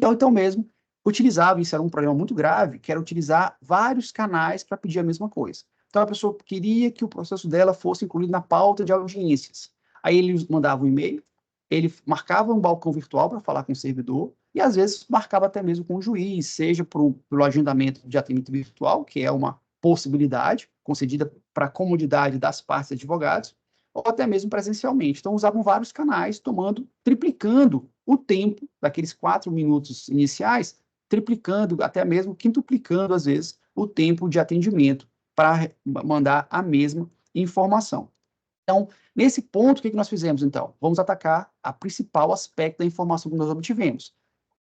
Ou então mesmo, utilizavam, isso era um problema muito grave, que era utilizar vários canais para pedir a mesma coisa. Então, a pessoa queria que o processo dela fosse incluído na pauta de audiências. Aí ele mandava um e-mail, ele marcava um balcão virtual para falar com o servidor, e às vezes marcava até mesmo com o juiz, seja pelo agendamento de atendimento virtual, que é uma possibilidade concedida para a comodidade das partes advogados, ou até mesmo presencialmente. Então, usavam vários canais, triplicando o tempo daqueles 4 minutos iniciais, triplicando, até mesmo quintuplicando, às vezes, o tempo de atendimento para mandar a mesma informação. Então, nesse ponto, o que nós fizemos, então? Vamos atacar a principal aspecto da informação que nós obtivemos.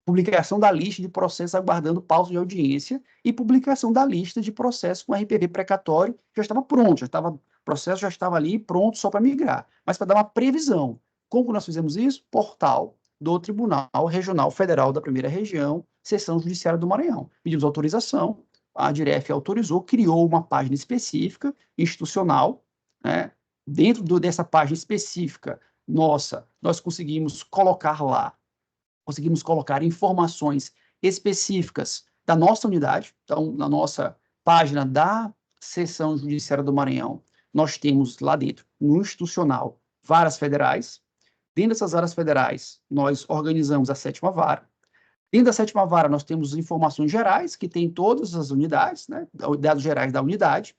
publicação da lista de processos aguardando pausa de audiência e publicação da lista de processos com RPV precatório, já estava pronto, o processo já estava ali pronto só para migrar, mas para dar uma previsão. Como nós fizemos isso? Portal do Tribunal Regional Federal da Primeira Região, Seção Judiciária do Maranhão. Pedimos autorização, a Diref autorizou, criou uma página específica, institucional, né? Dentro dessa página específica, nós conseguimos colocar informações específicas da nossa unidade. Então, na nossa página da Seção Judiciária do Maranhão, nós temos lá dentro, no institucional, varas federais. Dentro dessas varas federais, nós organizamos a 7ª vara. Dentro da 7ª vara, nós temos informações gerais, que tem todas as unidades, né, dados gerais da unidade.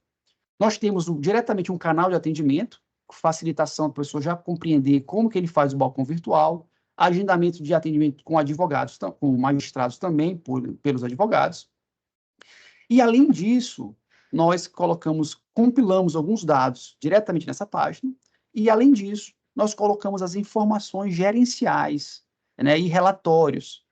Nós temos diretamente um canal de atendimento, facilitação para a pessoa já compreender como que ele faz o balcão virtual, agendamento de atendimento com advogados, com magistrados também, pelos advogados. E, além disso, nós compilamos alguns dados diretamente nessa página, e, além disso, nós colocamos as informações gerenciais, né, e relatórios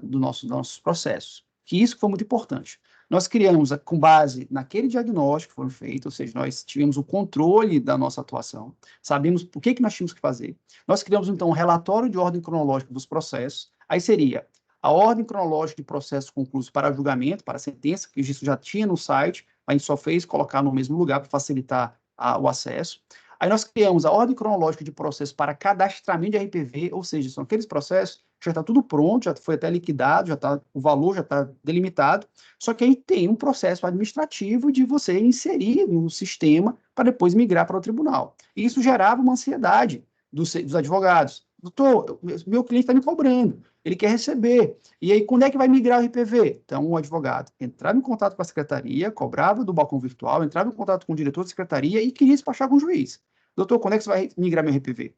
dos nossos processos, que isso foi muito importante. Nós criamos, com base naquele diagnóstico que foi feito, ou seja, nós tivemos o controle da nossa atuação, sabemos o que nós tínhamos que fazer. Nós criamos, então, um relatório de ordem cronológica dos processos, aí seria a ordem cronológica de processos concluídos para julgamento, para sentença, que isso já tinha no site, a gente só fez colocar no mesmo lugar para facilitar o acesso. Aí nós criamos a ordem cronológica de processos para cadastramento de RPV, ou seja, são aqueles processos que já está tudo pronto, já foi até liquidado, o valor já está delimitado, só que aí tem um processo administrativo de você inserir no sistema para depois migrar para o tribunal. E isso gerava uma ansiedade dos advogados. Doutor, meu cliente está me cobrando, ele quer receber. E aí, quando é que vai migrar o RPV? Então, o advogado entrava em contato com a secretaria, cobrava do balcão virtual, entrava em contato com o diretor da secretaria e queria despachar com o juiz. Doutor, quando é que você vai migrar meu RPV?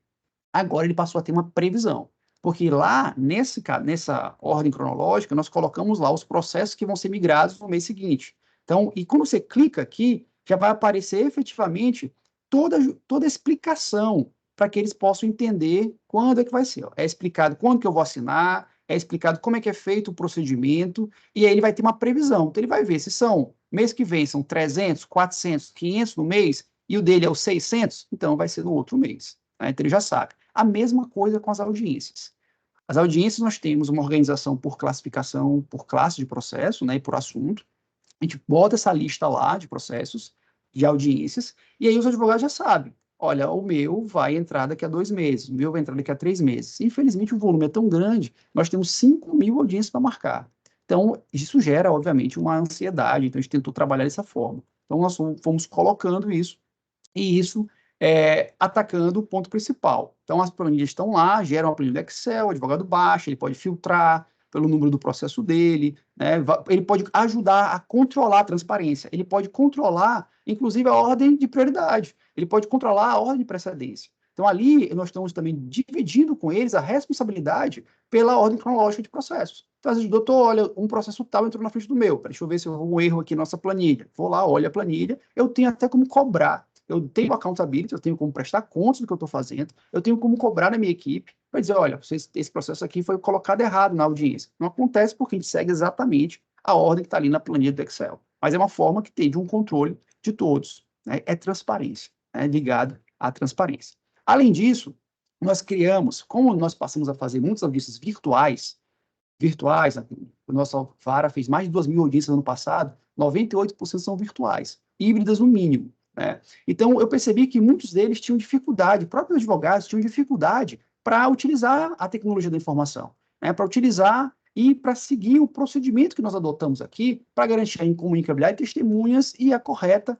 Agora ele passou a ter uma previsão, porque lá, nessa ordem cronológica, nós colocamos lá os processos que vão ser migrados no mês seguinte. Então, e quando você clica aqui, já vai aparecer efetivamente toda a explicação para que eles possam entender quando é que vai ser. É explicado quando que eu vou assinar, é explicado como é que é feito o procedimento, e aí ele vai ter uma previsão. Então, ele vai ver se mês que vem são 300, 400, 500 no mês, e o dele é o 600, então vai ser no outro mês. Né? Então, ele já sabe. A mesma coisa com as audiências. As audiências, nós temos uma organização por classificação, por classe de processo, né, e por assunto. A gente bota essa lista lá de processos, de audiências, e aí os advogados já sabem. Olha, o meu vai entrar daqui a 2 meses, o meu vai entrar daqui a 3 meses. Infelizmente, o volume é tão grande, nós temos 5.000 audiências para marcar. Então, isso gera, obviamente, uma ansiedade. Então, a gente tentou trabalhar dessa forma. Então, nós fomos colocando isso, e isso atacando o ponto principal. Então, as planilhas estão lá, geram uma planilha do Excel, o advogado baixa, ele pode filtrar pelo número do processo dele, né? Ele pode ajudar a controlar a transparência, ele pode controlar, inclusive, a ordem de prioridade, ele pode controlar a ordem de precedência. Então, ali, nós estamos também dividindo com eles a responsabilidade pela ordem cronológica de processos. Então, às vezes, doutor, olha, um processo tal entrou na frente do meu, deixa eu ver se houve um erro aqui na nossa planilha. Vou lá, olho a planilha, eu tenho até como cobrar. Eu tenho accountability, eu tenho como prestar contas do que eu estou fazendo, eu tenho como cobrar na minha equipe, para dizer, olha, esse processo aqui foi colocado errado na audiência. Não acontece porque a gente segue exatamente a ordem que está ali na planilha do Excel. Mas é uma forma que tem de um controle de todos. Né? É transparência, ligado à transparência. Além disso, nós criamos, como nós passamos a fazer muitas audiências virtuais, a nossa vara fez mais de 2.000 audiências no ano passado, 98% são virtuais, híbridas no mínimo. Né? Então, eu percebi que muitos deles tinham dificuldade, próprios advogados tinham dificuldade para utilizar a tecnologia da informação, né? Para utilizar e para seguir o procedimento que nós adotamos aqui para garantir a incomunicabilidade de testemunhas e a correta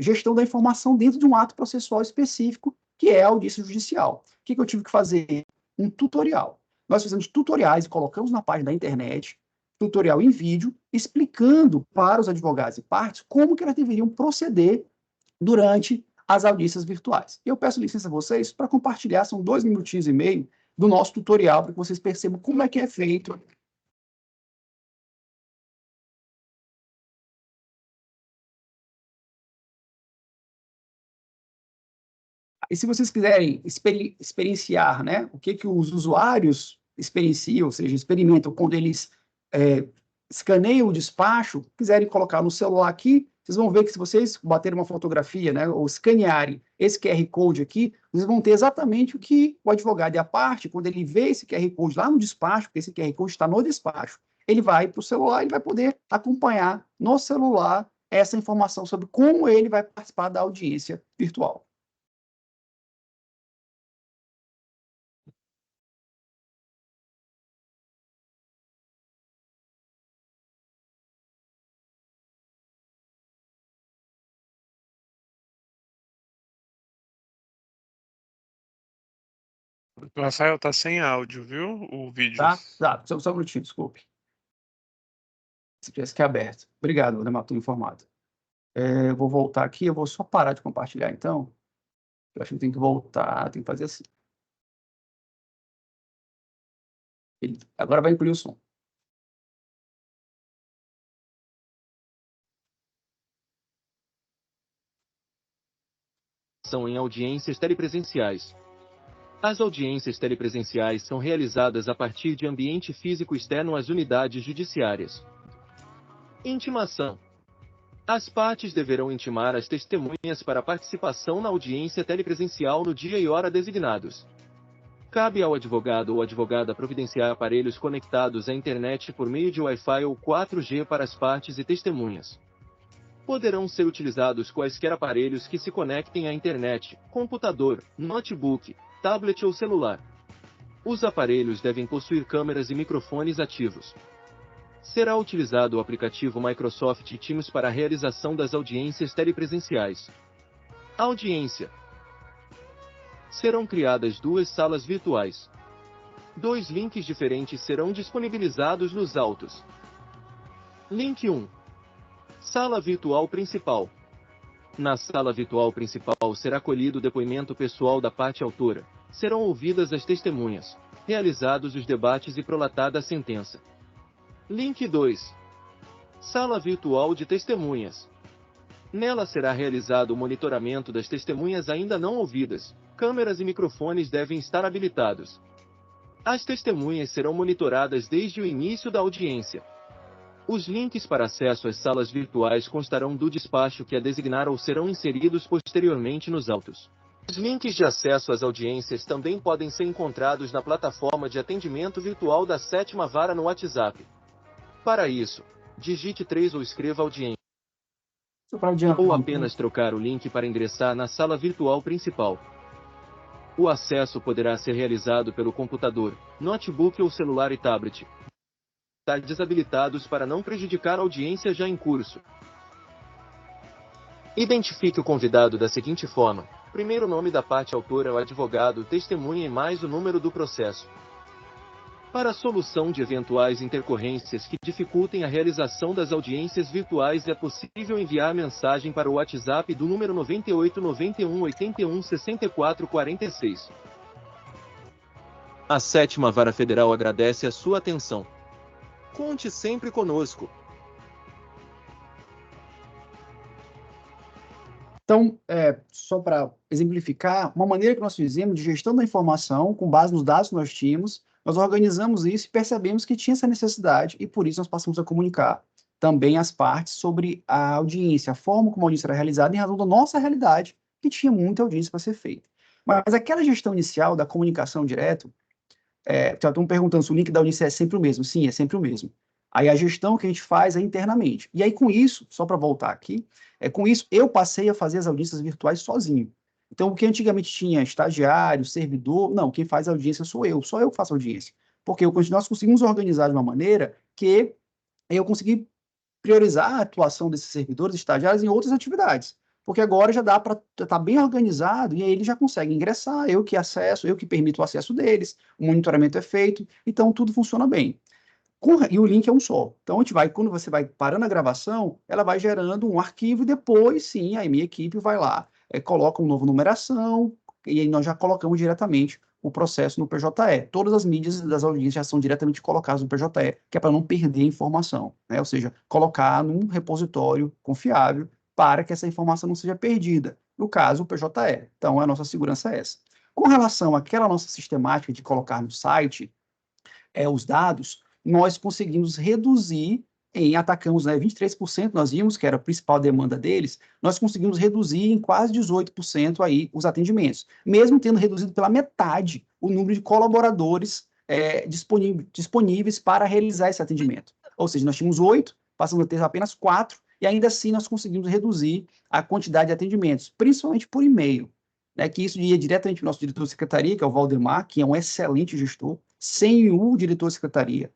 gestão da informação dentro de um ato processual específico, que é a audiência judicial. O que eu tive que fazer? Um tutorial. Nós fizemos tutoriais e colocamos na página da internet, tutorial em vídeo, explicando para os advogados e partes como que elas deveriam proceder durante as audiências virtuais. Eu peço licença a vocês para compartilhar, são 2 minutinhos e meio do nosso tutorial, para que vocês percebam como é que é feito. E se vocês quiserem experienciar, né, o que os usuários experienciam, ou seja, experimentam quando eles escaneiam o despacho, quiserem colocar no celular aqui, vocês vão ver que se vocês baterem uma fotografia, né, ou escanearem esse QR Code aqui, vocês vão ter exatamente o que o advogado e a parte, quando ele vê esse QR Code lá no despacho, porque esse QR Code está no despacho, ele vai para o celular, ele vai poder acompanhar no celular essa informação sobre como ele vai participar da audiência virtual. Rafael, tá sem áudio, viu? O vídeo. Tá? Só um minutinho, desculpe. Se tivesse que aberto. Obrigado, Valdemar, estou informado. Eu vou voltar aqui, eu vou só parar de compartilhar, então. Eu acho que tem que voltar, tem que fazer assim. Agora vai incluir o som. São em audiências telepresenciais. As audiências telepresenciais são realizadas a partir de ambiente físico externo às unidades judiciárias. Intimação. As partes deverão intimar as testemunhas para participação na audiência telepresencial no dia e hora designados. Cabe ao advogado ou advogada providenciar aparelhos conectados à internet por meio de Wi-Fi ou 4G para as partes e testemunhas. Poderão ser utilizados quaisquer aparelhos que se conectem à internet, computador, notebook, tablet ou celular. Os aparelhos devem possuir câmeras e microfones ativos. Será utilizado o aplicativo Microsoft Teams para a realização das audiências telepresenciais. Audiência. Serão criadas 2 salas virtuais. 2 links diferentes serão disponibilizados nos autos. Link 1. Sala virtual principal. Na sala virtual principal será colhido o depoimento pessoal da parte autora. Serão ouvidas as testemunhas, realizados os debates e prolatada a sentença. Link 2. Sala virtual de testemunhas. Nela será realizado o monitoramento das testemunhas ainda não ouvidas. Câmeras e microfones devem estar habilitados. As testemunhas serão monitoradas desde o início da audiência. Os links para acesso às salas virtuais constarão do despacho que a designar ou serão inseridos posteriormente nos autos. Os links de acesso às audiências também podem ser encontrados na plataforma de atendimento virtual da 7ª Vara no WhatsApp. Para isso, digite 3 ou escreva audiência. Ou apenas trocar o link para ingressar na sala virtual principal. O acesso poderá ser realizado pelo computador, notebook ou celular e tablet. Estar desabilitados para não prejudicar a audiência já em curso. Identifique o convidado da seguinte forma: primeiro nome da parte autora, o advogado, testemunha e mais o número do processo. Para a solução de eventuais intercorrências que dificultem a realização das audiências virtuais, é possível enviar mensagem para o WhatsApp do número 98 91 81 64 46. A 7ª Vara Federal agradece a sua atenção. Conte sempre conosco. Então, só para exemplificar, uma maneira que nós fizemos de gestão da informação, com base nos dados que nós tínhamos, nós organizamos isso e percebemos que tinha essa necessidade, e por isso nós passamos a comunicar também às partes sobre a audiência, a forma como a audiência era realizada, em razão da nossa realidade, que tinha muita audiência para ser feita. Mas aquela gestão inicial da comunicação direto, estão perguntando se o link da audiência é sempre o mesmo. Sim, é sempre o mesmo. Aí a gestão que a gente faz é internamente. E aí, com isso, só para voltar aqui, com isso eu passei a fazer as audiências virtuais sozinho. Então, o que antigamente tinha estagiário, servidor, não, quem faz a audiência sou eu, só eu que faço audiência. Porque nós conseguimos organizar de uma maneira que eu consegui priorizar a atuação desses servidores, estagiários, em outras atividades. Porque agora já dá para estar bem organizado e aí eles já conseguem ingressar, eu que acesso, eu que permito o acesso deles, o monitoramento é feito, então tudo funciona bem. E o link é um só. Então, a gente vai, quando você vai parando a gravação, ela vai gerando um arquivo e depois, sim, aí minha equipe vai lá, coloca uma nova numeração e aí nós já colocamos diretamente o processo no PJE. Todas as mídias das audiências já são diretamente colocadas no PJE, que é para não perder informação, né? Ou seja, colocar num repositório confiável para que essa informação não seja perdida. No caso, o PJE. Então, a nossa segurança é essa. Com relação àquela nossa sistemática de colocar no site, os dados, nós conseguimos reduzir, atacamos, né, 23%, nós vimos que era a principal demanda deles, nós conseguimos reduzir em quase 18% aí os atendimentos, mesmo tendo reduzido pela metade o número de colaboradores disponíveis para realizar esse atendimento. Ou seja, nós tínhamos 8, passamos a ter apenas 4, e ainda assim nós conseguimos reduzir a quantidade de atendimentos, principalmente por e-mail, né, que isso ia diretamente para o nosso diretor de secretaria, que é o Valdemar, que é um excelente gestor, sem o diretor de secretaria,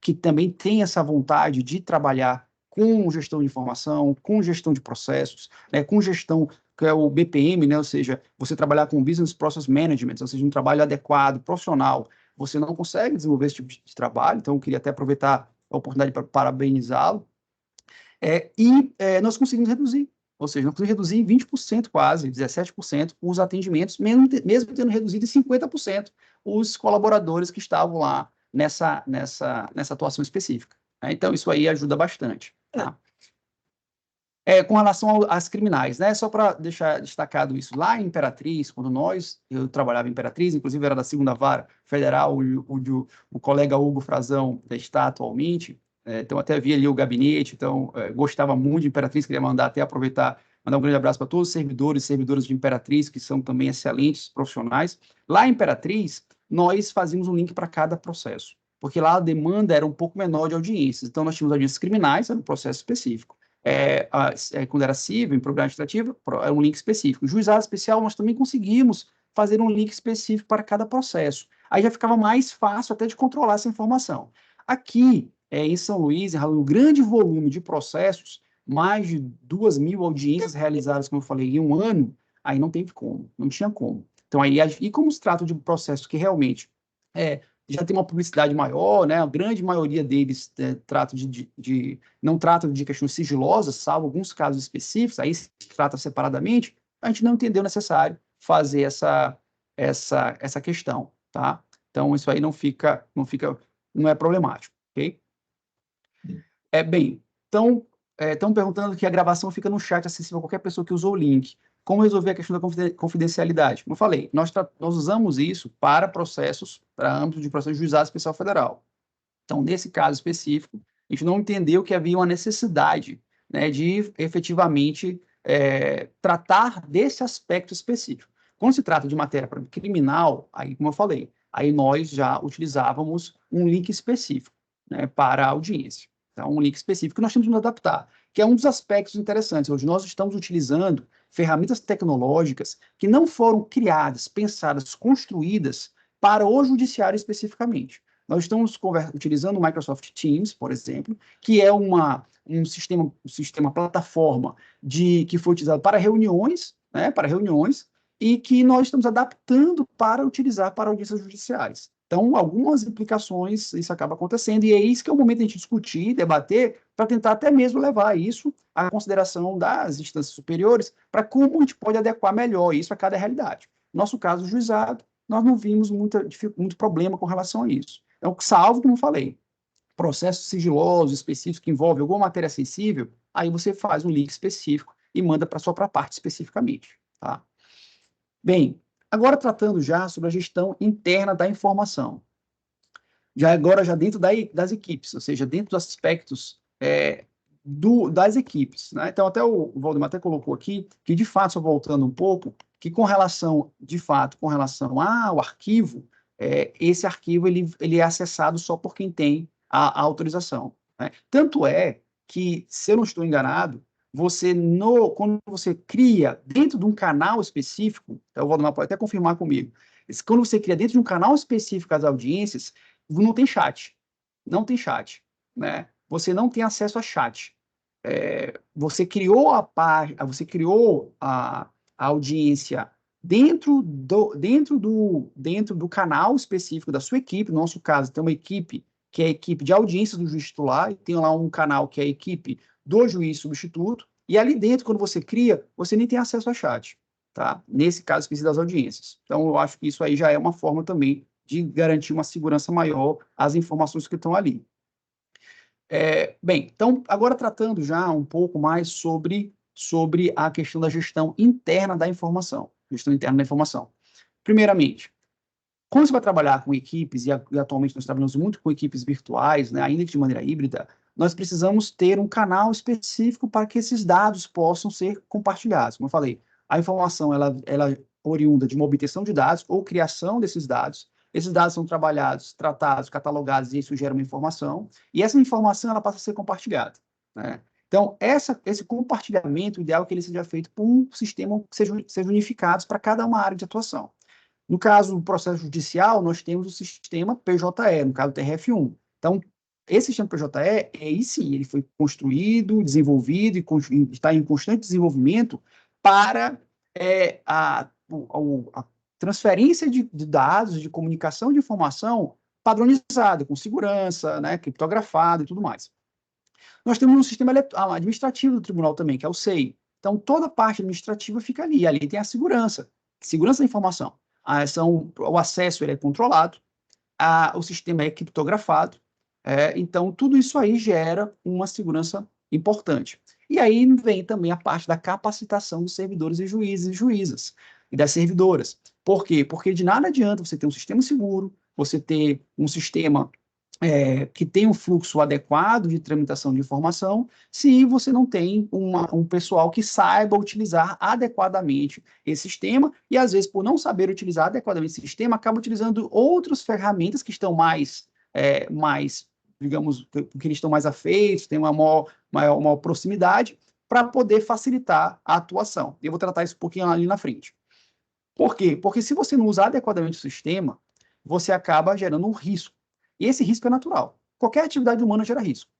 que também tem essa vontade de trabalhar com gestão de informação, com gestão de processos, né, com gestão, que é o BPM, né, ou seja, você trabalhar com Business Process Management, ou seja, um trabalho adequado, profissional, você não consegue desenvolver esse tipo de trabalho, então eu queria até aproveitar a oportunidade para parabenizá-lo. Nós conseguimos reduzir, ou seja, nós conseguimos reduzir em 20% quase, 17% os atendimentos, mesmo tendo reduzido em 50% os colaboradores que estavam lá nessa atuação específica. Né? Então, isso aí ajuda bastante. Tá? Com relação às criminais, né? Só para deixar destacado isso, lá em Imperatriz, quando eu trabalhava em Imperatriz, inclusive era da 2ª Vara Federal, o colega Hugo Frazão está atualmente, então até vi ali o gabinete, então gostava muito de Imperatriz, queria mandar um grande abraço para todos os servidores e servidoras de Imperatriz, que são também excelentes profissionais. Lá em Imperatriz, nós fazíamos um link para cada processo, porque lá a demanda era um pouco menor de audiências, então nós tínhamos audiências criminais, era um processo específico. Quando era civil, em programa administrativo, é um link específico. Juizado especial, nós também conseguimos fazer um link específico para cada processo. Aí já ficava mais fácil até de controlar essa informação. Aqui, em São Luís, um grande volume de processos, mais de 2.000 audiências realizadas, como eu falei, em um ano, aí não teve como, não tinha como. Então, e como se trata de um processo que realmente já tem uma publicidade maior, né? A grande maioria deles não tratam de questões sigilosas, salvo alguns casos específicos, aí se trata separadamente, a gente não entendeu necessário fazer essa questão, tá? Então, isso aí não é problemático, ok? Então, estão perguntando que a gravação fica no chat acessível a qualquer pessoa que usou o link. Como resolver a questão da confidencialidade? Como eu falei, nós usamos isso para âmbito de processo de juizado especial federal. Então, nesse caso específico, a gente não entendeu que havia uma necessidade, né, de efetivamente tratar desse aspecto específico. Quando se trata de matéria criminal, aí, como eu falei, aí nós já utilizávamos um link específico, né, para a audiência. Então, um link específico que nós temos que nos adaptar, que é um dos aspectos interessantes. Hoje nós estamos utilizando ferramentas tecnológicas que não foram criadas, pensadas, construídas para o judiciário especificamente. Nós estamos utilizando o Microsoft Teams, por exemplo, que é um sistema plataforma que foi utilizado para reuniões, né, e que nós estamos adaptando para utilizar para audiências judiciais. Então, algumas implicações, isso acaba acontecendo, e é isso que é o momento de a gente discutir, debater, para tentar até mesmo levar isso à consideração das instâncias superiores, para como a gente pode adequar melhor isso a cada realidade. No nosso caso, o juizado, nós não vimos muito problema com relação a isso. Então, salvo, como eu falei, processos sigilosos, específicos, que envolvem alguma matéria sensível, aí você faz um link específico e manda para a sua parte especificamente. Tá? Bem, agora tratando já sobre a gestão interna da informação. Já dentro das equipes, ou seja, dentro dos aspectos das equipes. Né? Então, até o Valdemar até colocou aqui, que de fato, só voltando um pouco, que com relação ao arquivo, esse arquivo ele é acessado só por quem tem a autorização. Né? Tanto é que, se eu não estou enganado, quando você cria dentro de um canal específico, o Valdemar pode até confirmar comigo, quando você cria dentro de um canal específico as audiências, não tem chat. Não tem chat. Né? Você não tem acesso a chat. Você criou a audiência dentro do canal específico da sua equipe. No nosso caso, tem uma equipe que é a equipe de audiências do juiz titular, e tem lá um canal que é a equipe do juiz substituto, e ali dentro, quando você cria, você nem tem acesso a chat, tá? Nesse caso específico das audiências. Então, eu acho que isso aí já é uma forma também de garantir uma segurança maior às informações que estão ali. Bem, então, agora tratando já um pouco mais sobre a questão da gestão interna da informação. Gestão interna da informação. Primeiramente, Quando você vai trabalhar com equipes, e atualmente nós trabalhamos muito com equipes virtuais, né, ainda que de maneira híbrida, nós precisamos ter um canal específico para que esses dados possam ser compartilhados. Como eu falei, a informação ela é oriunda de uma obtenção de dados ou criação desses dados. Esses dados são trabalhados, tratados, catalogados, e isso gera uma informação, e essa informação ela passa a ser compartilhada, né? Então, esse compartilhamento, o ideal é que ele seja feito por um sistema que seja unificado para cada uma área de atuação. No caso do processo judicial, nós temos o sistema PJE, no caso do TRF1. Então, esse sistema PJE, aí sim, ele foi construído, desenvolvido e está em constante desenvolvimento para a transferência de dados, de comunicação de informação padronizada, com segurança, né, criptografada e tudo mais. Nós temos um sistema administrativo do tribunal também, que é o SEI. Então, toda a parte administrativa fica ali. Ali tem a segurança da informação. O acesso ele é controlado, o sistema é criptografado, então tudo isso aí gera uma segurança importante. E aí vem também a parte da capacitação dos servidores e juízes e juízas, e das servidoras. Por quê? Porque de nada adianta você ter um sistema seguro, você ter um sistema que tem um fluxo adequado de tramitação de informação, se você não tem um pessoal que saiba utilizar adequadamente esse sistema, e às vezes, por não saber utilizar adequadamente esse sistema, acaba utilizando outras ferramentas que estão mais digamos, que eles estão mais afeitos, têm uma maior proximidade, para poder facilitar a atuação. Eu vou tratar isso um pouquinho ali na frente. Por quê? Porque se você não usar adequadamente o sistema, você acaba gerando um risco. E esse risco é natural. Qualquer atividade humana gera risco.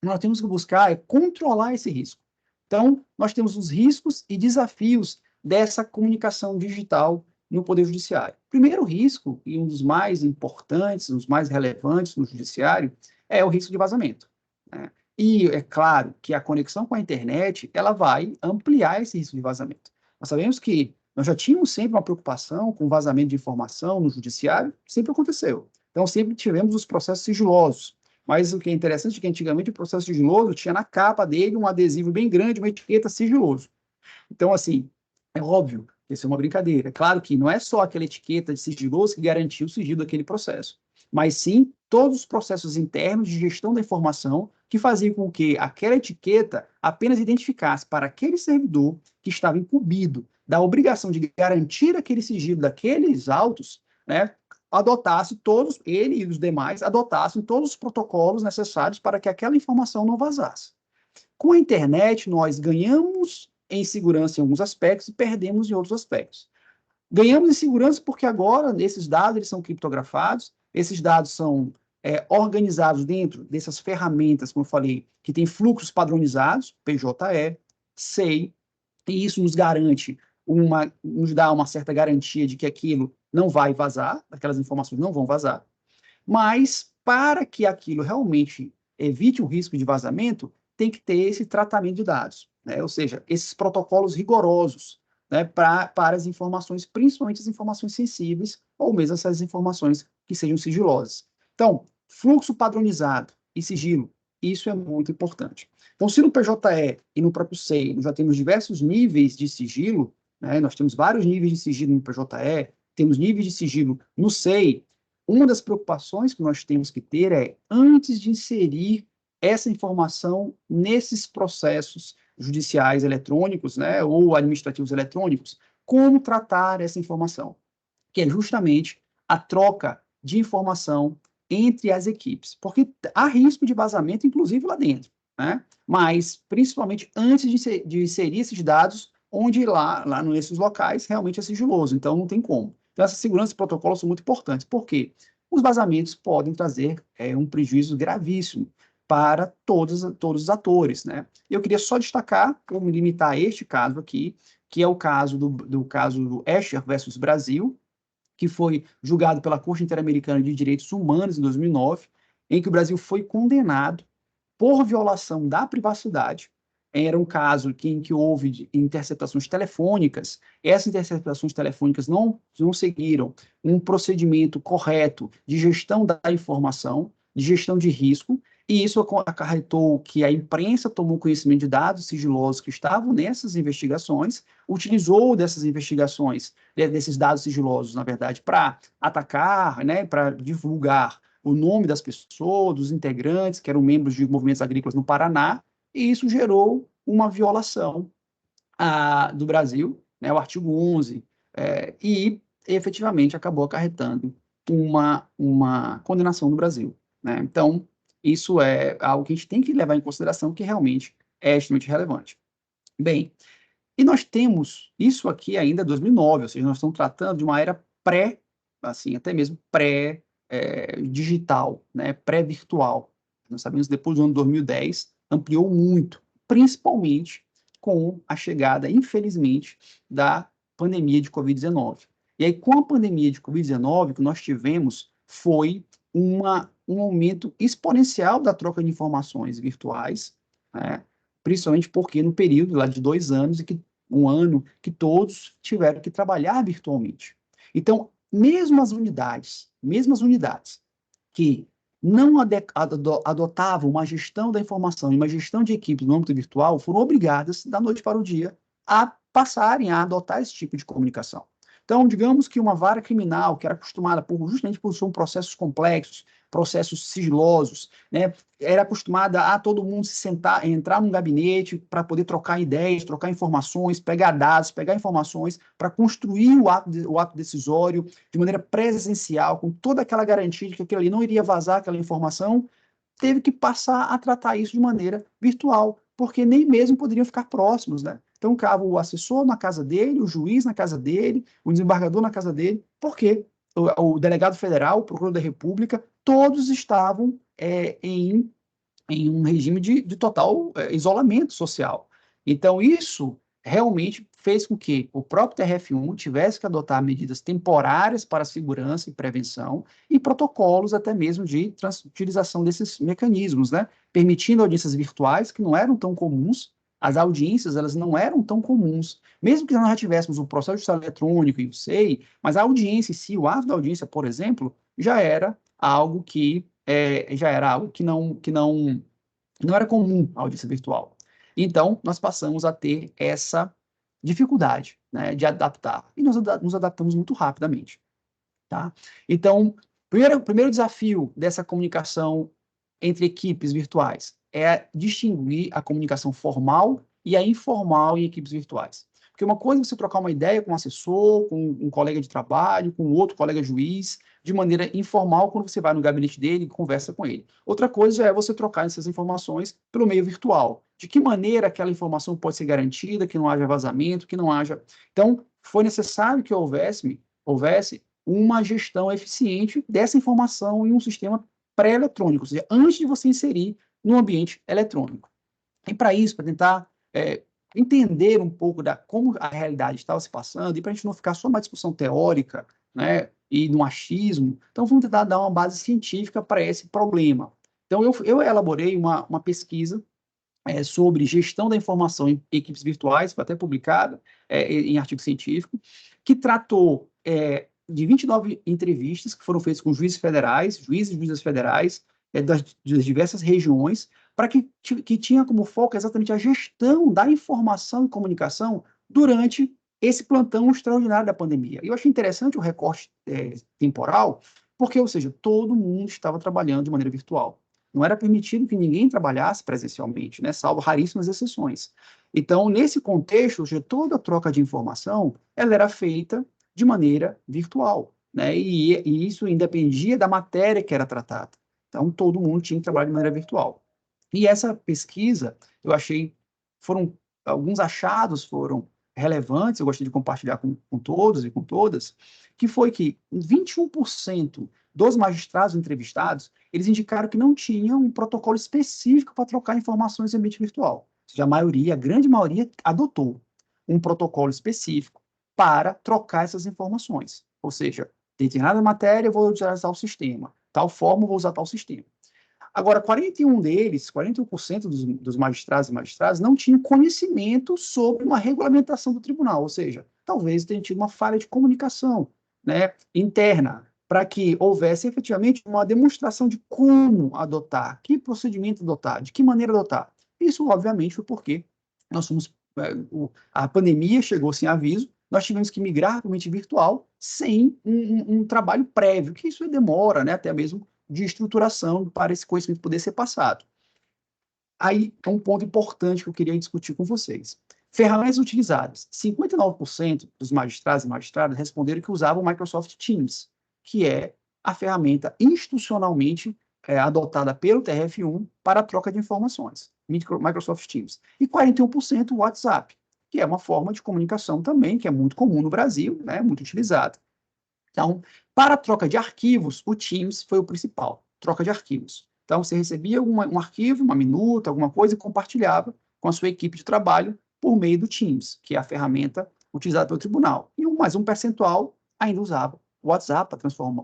Nós temos que buscar controlar esse risco. Então, nós temos os riscos e desafios dessa comunicação digital no Poder Judiciário. O primeiro risco, e um dos mais importantes, os mais relevantes no Judiciário, é o risco de vazamento, né? E é claro que a conexão com a internet, ela vai ampliar esse risco de vazamento. Nós sabemos que nós já tínhamos sempre uma preocupação com vazamento de informação no Judiciário, sempre aconteceu. Então, sempre tivemos os processos sigilosos. Mas o que é interessante é que antigamente o processo sigiloso tinha na capa dele um adesivo bem grande, uma etiqueta sigiloso. Então, assim, é óbvio que isso é uma brincadeira. É claro que não é só aquela etiqueta de sigiloso que garantia o sigilo daquele processo, mas sim todos os processos internos de gestão da informação que faziam com que aquela etiqueta apenas identificasse para aquele servidor que estava incumbido da obrigação de garantir aquele sigilo daqueles autos, né, ele e os demais adotassem todos os protocolos necessários para que aquela informação não vazasse. Com a internet, nós ganhamos em segurança em alguns aspectos e perdemos em outros aspectos. Ganhamos em segurança porque agora esses dados eles são criptografados, esses dados são organizados dentro dessas ferramentas, como eu falei, que tem fluxos padronizados, PJE, SEI, e isso nos dá uma certa garantia de que aquilo não vai vazar, aquelas informações não vão vazar, mas para que aquilo realmente evite o risco de vazamento, tem que ter esse tratamento de dados, né? Ou seja, esses protocolos rigorosos, né, para as informações, principalmente as informações sensíveis, ou mesmo essas informações que sejam sigilosas. Então, fluxo padronizado e sigilo, isso é muito importante. Então, se no PJE e no próprio SEI nós já temos diversos níveis de sigilo, né, nós temos vários níveis de sigilo no PJE, temos níveis de sigilo no SEI, uma das preocupações que nós temos que ter é, antes de inserir essa informação nesses processos judiciais eletrônicos, né, ou administrativos eletrônicos, como tratar essa informação, que é justamente a troca de informação entre as equipes, porque há risco de vazamento, inclusive lá dentro, né, mas principalmente antes de inserir esses dados, onde lá nesses locais realmente é sigiloso, então não tem como. Então, essa segurança e protocolos são muito importantes. Por quê? Os vazamentos podem trazer um prejuízo gravíssimo para todos os atores, né? Eu queria só destacar, ou me limitar a este caso aqui, que é o caso do caso do Escher versus Brasil, que foi julgado pela Corte Interamericana de Direitos Humanos em 2009, em que o Brasil foi condenado por violação da privacidade. Era um caso em que houve interceptações telefônicas, essas interceptações telefônicas não seguiram um procedimento correto de gestão da informação, de gestão de risco, e isso acarretou que a imprensa tomou conhecimento de dados sigilosos que estavam nessas investigações, utilizou dessas investigações, desses dados sigilosos, na verdade, para atacar, né, para divulgar o nome das pessoas, dos integrantes, que eram membros de movimentos agrícolas no Paraná, e isso gerou uma violação do Brasil, né, o artigo 11, e efetivamente acabou acarretando uma condenação no Brasil, né? Então, isso é algo que a gente tem que levar em consideração, que realmente é extremamente relevante. Bem, e nós temos isso aqui ainda em 2009, ou seja, nós estamos tratando de uma era assim, até mesmo pré-digital, né, pré-virtual. Nós sabemos que depois do ano 2010, ampliou muito, principalmente com a chegada, infelizmente, da pandemia de Covid-19. E aí, com a pandemia de Covid-19, o que nós tivemos foi um aumento exponencial da troca de informações virtuais, né? Principalmente porque no período lá de 2 anos, um ano, que todos tiveram que trabalhar virtualmente. Então, mesmas unidades que não adotavam uma gestão da informação e uma gestão de equipes no âmbito virtual foram obrigadas, da noite para o dia, a passarem a adotar esse tipo de comunicação. Então, digamos que uma vara criminal, que era acostumada justamente por ser processos complexos, processos sigilosos, né, era acostumada a todo mundo se sentar, entrar num gabinete para poder trocar ideias, trocar informações, pegar dados, pegar informações para construir o ato decisório de maneira presencial, com toda aquela garantia de que aquilo ali não iria vazar aquela informação, teve que passar a tratar isso de maneira virtual, porque nem mesmo poderiam ficar próximos, né? Então, ficava o assessor na casa dele, o juiz na casa dele, o desembargador na casa dele, porque o delegado federal, o procurador da República, todos estavam em um regime de total isolamento social. Então, isso realmente fez com que o próprio TRF1 tivesse que adotar medidas temporárias para segurança e prevenção e protocolos até mesmo de utilização desses mecanismos, né? Permitindo audiências virtuais que não eram tão comuns. As audiências, elas não eram tão comuns. Mesmo que nós já tivéssemos o processo judicial eletrônico e o SEI, mas a audiência em si, o ato da audiência, por exemplo, já era algo que não era comum a audiência virtual. Então, nós passamos a ter essa dificuldade, né, de adaptar. E nós nos adaptamos muito rapidamente. Tá? Então, primeiro desafio dessa comunicação entre equipes virtuais é distinguir a comunicação formal e a informal em equipes virtuais. Porque uma coisa é você trocar uma ideia com um assessor, com um colega de trabalho, com outro colega juiz, de maneira informal, quando você vai no gabinete dele e conversa com ele. Outra coisa é você trocar essas informações pelo meio virtual. De que maneira aquela informação pode ser garantida, que não haja vazamento, que não haja... Então, foi necessário que houvesse uma gestão eficiente dessa informação em um sistema pré-eletrônico, ou seja, antes de você inserir no ambiente eletrônico. E para isso, para tentar entender um pouco como a realidade estava se passando, e para a gente não ficar só uma discussão teórica, né, e no achismo, então vamos tentar dar uma base científica para esse problema. Então, eu elaborei uma pesquisa sobre gestão da informação em equipes virtuais, foi até publicada em artigo científico, que tratou de 29 entrevistas que foram feitas com juízes e juízas federais das diversas regiões, para que tinha como foco exatamente a gestão da informação e comunicação durante esse plantão extraordinário da pandemia. E eu achei interessante o recorte temporal, porque, ou seja, todo mundo estava trabalhando de maneira virtual. Não era permitido que ninguém trabalhasse presencialmente, né, salvo raríssimas exceções. Então, nesse contexto, toda a troca de informação ela era feita de maneira virtual, né, e isso independia da matéria que era tratada. Então, todo mundo tinha que trabalhar de maneira virtual. E essa pesquisa, eu achei, alguns achados foram relevantes, eu gostaria de compartilhar com todos e com todas, que foi que 21% dos magistrados entrevistados, eles indicaram que não tinham um protocolo específico para trocar informações em ambiente virtual. Ou seja, a grande maioria, adotou um protocolo específico para trocar essas informações. Ou seja, determinada matéria eu vou utilizar tal sistema, tal forma eu vou usar tal sistema. Agora, 41% dos magistrados e magistradas não tinham conhecimento sobre uma regulamentação do tribunal, ou seja, talvez tenha tido uma falha de comunicação, né, interna, para que houvesse efetivamente uma demonstração de como adotar, que procedimento adotar, de que maneira adotar. Isso, obviamente, foi porque nós fomos, a pandemia chegou sem aviso, nós tivemos que migrar para o ambiente virtual sem um trabalho prévio, que isso demora, né, até mesmo de estruturação para esse conhecimento poder ser passado. Aí, é um ponto importante que eu queria discutir com vocês. Ferramentas utilizadas. 59% dos magistrados e magistradas responderam que usavam o Microsoft Teams, que é a ferramenta institucionalmente adotada pelo TRF1 para a troca de informações, Microsoft Teams. E 41% o WhatsApp, que é uma forma de comunicação também, que é muito comum no Brasil, né, muito utilizada. Então, para a troca de arquivos, o Teams foi o principal, troca de arquivos. Então, você recebia um arquivo, uma minuta, alguma coisa, e compartilhava com a sua equipe de trabalho por meio do Teams, que é a ferramenta utilizada pelo tribunal. E mais um percentual ainda usava o WhatsApp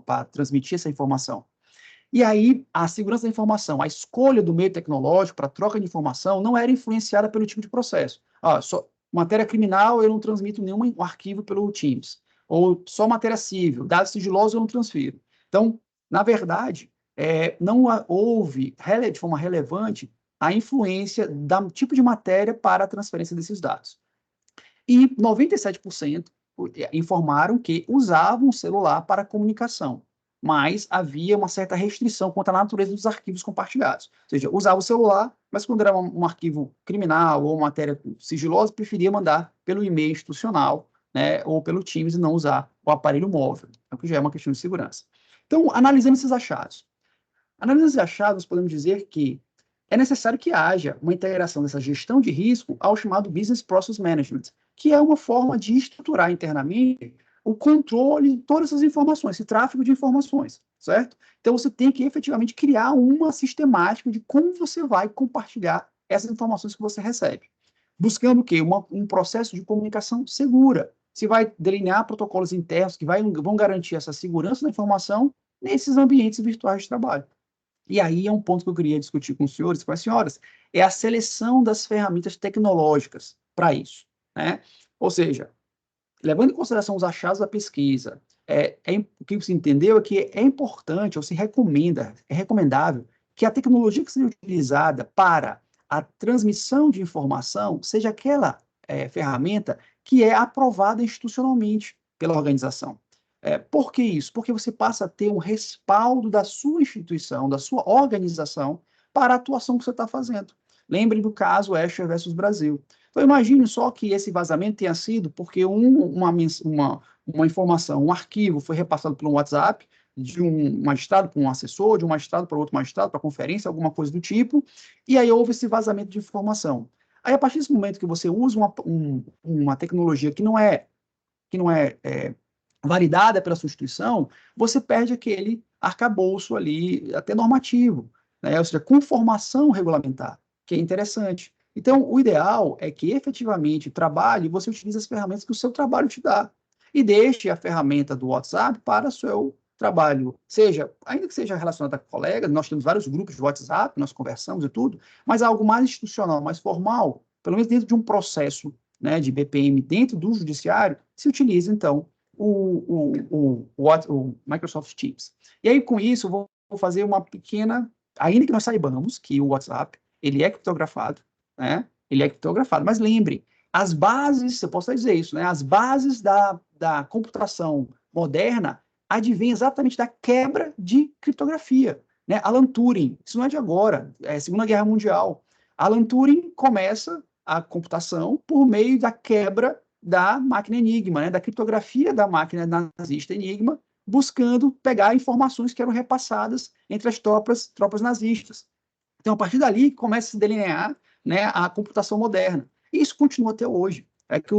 para transmitir essa informação. E aí, a segurança da informação, a escolha do meio tecnológico para troca de informação não era influenciada pelo tipo de processo. Só matéria criminal, eu não transmito nenhum arquivo pelo Teams. Ou só matéria civil, dados sigilosos eu não transfiro. Então, na verdade, não houve, de forma relevante, a influência do tipo de matéria para a transferência desses dados. E 97% informaram que usavam o celular para comunicação, mas havia uma certa restrição quanto à natureza dos arquivos compartilhados. Ou seja, usava o celular, mas quando era um arquivo criminal ou matéria sigilosa, preferia mandar pelo e-mail institucional, né, ou pelo Teams e não usar o aparelho móvel, o que já é uma questão de segurança. Então, analisando esses achados. Analisando esses achados, podemos dizer que é necessário que haja uma integração dessa gestão de risco ao chamado Business Process Management, que é uma forma de estruturar internamente o controle de todas essas informações, esse tráfego de informações, certo? Então, você tem que efetivamente criar uma sistemática de como você vai compartilhar essas informações que você recebe. Buscando o quê? Um processo de comunicação segura. Você vai delinear protocolos internos que vão garantir essa segurança da informação nesses ambientes virtuais de trabalho. E aí é um ponto que eu queria discutir com os senhores, com as senhoras, é a seleção das ferramentas tecnológicas para isso, né? Ou seja, levando em consideração os achados da pesquisa, o que se entendeu é que é importante, ou se recomenda, é recomendável, que a tecnologia que seja utilizada para a transmissão de informação seja aquela ferramenta que é aprovada institucionalmente pela organização. Por que isso? Porque você passa a ter um respaldo da sua instituição, da sua organização, para a atuação que você está fazendo. Lembrem do caso Escher versus Brasil. Então, imagine só que esse vazamento tenha sido porque uma informação, um arquivo foi repassado pelo WhatsApp de um magistrado para um assessor, de um magistrado para outro magistrado, para conferência, alguma coisa do tipo, e aí houve esse vazamento de informação. Aí, a partir desse momento que você usa uma tecnologia que não é validada pela sua instituição, você perde aquele arcabouço ali, até normativo, né? Ou seja, com formação regulamentar, que é interessante. Então, o ideal é que, efetivamente, trabalhe, você utilize as ferramentas que o seu trabalho te dá, e deixe a ferramenta do WhatsApp para o seu trabalho, ainda que seja relacionado a colegas, nós temos vários grupos de WhatsApp, nós conversamos e tudo, mas algo mais institucional, mais formal, pelo menos dentro de um processo, né, de BPM dentro do judiciário, se utiliza, então, o Microsoft Teams. E aí, com isso, eu vou fazer uma pequena, ainda que nós saibamos que o WhatsApp, ele é criptografado, né? Ele é criptografado, mas lembre, as bases, eu posso dizer isso, né? As bases da computação moderna advêm exatamente da quebra de criptografia, né? Alan Turing, isso não é de agora, é Segunda Guerra Mundial. Alan Turing começa a computação por meio da quebra da máquina Enigma, né, da criptografia da máquina nazista Enigma, buscando pegar informações que eram repassadas entre as tropas nazistas. Então, a partir dali, começa a se delinear, né, a computação moderna. E isso continua até hoje. É que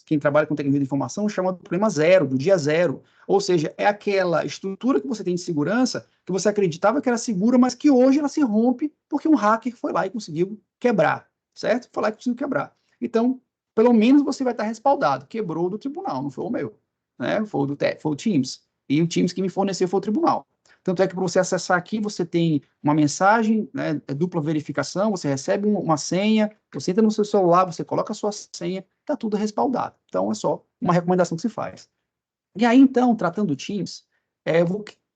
quem trabalha com tecnologia de informação chama de problema zero, do dia zero. Ou seja, é aquela estrutura que você tem de segurança que você acreditava que era segura, mas que hoje ela se rompe porque um hacker foi lá e conseguiu quebrar, certo? Foi lá e conseguiu quebrar. Então, pelo menos você vai estar respaldado. Quebrou do tribunal, não foi o meu, né? Foi o Teams. E o Teams que me forneceu foi o tribunal. Tanto é que para você acessar aqui, você tem uma mensagem, né, dupla verificação, você recebe uma senha, você entra no seu celular, você coloca a sua senha, está tudo respaldado. Então, é só uma recomendação que se faz. E aí, então, tratando do Teams,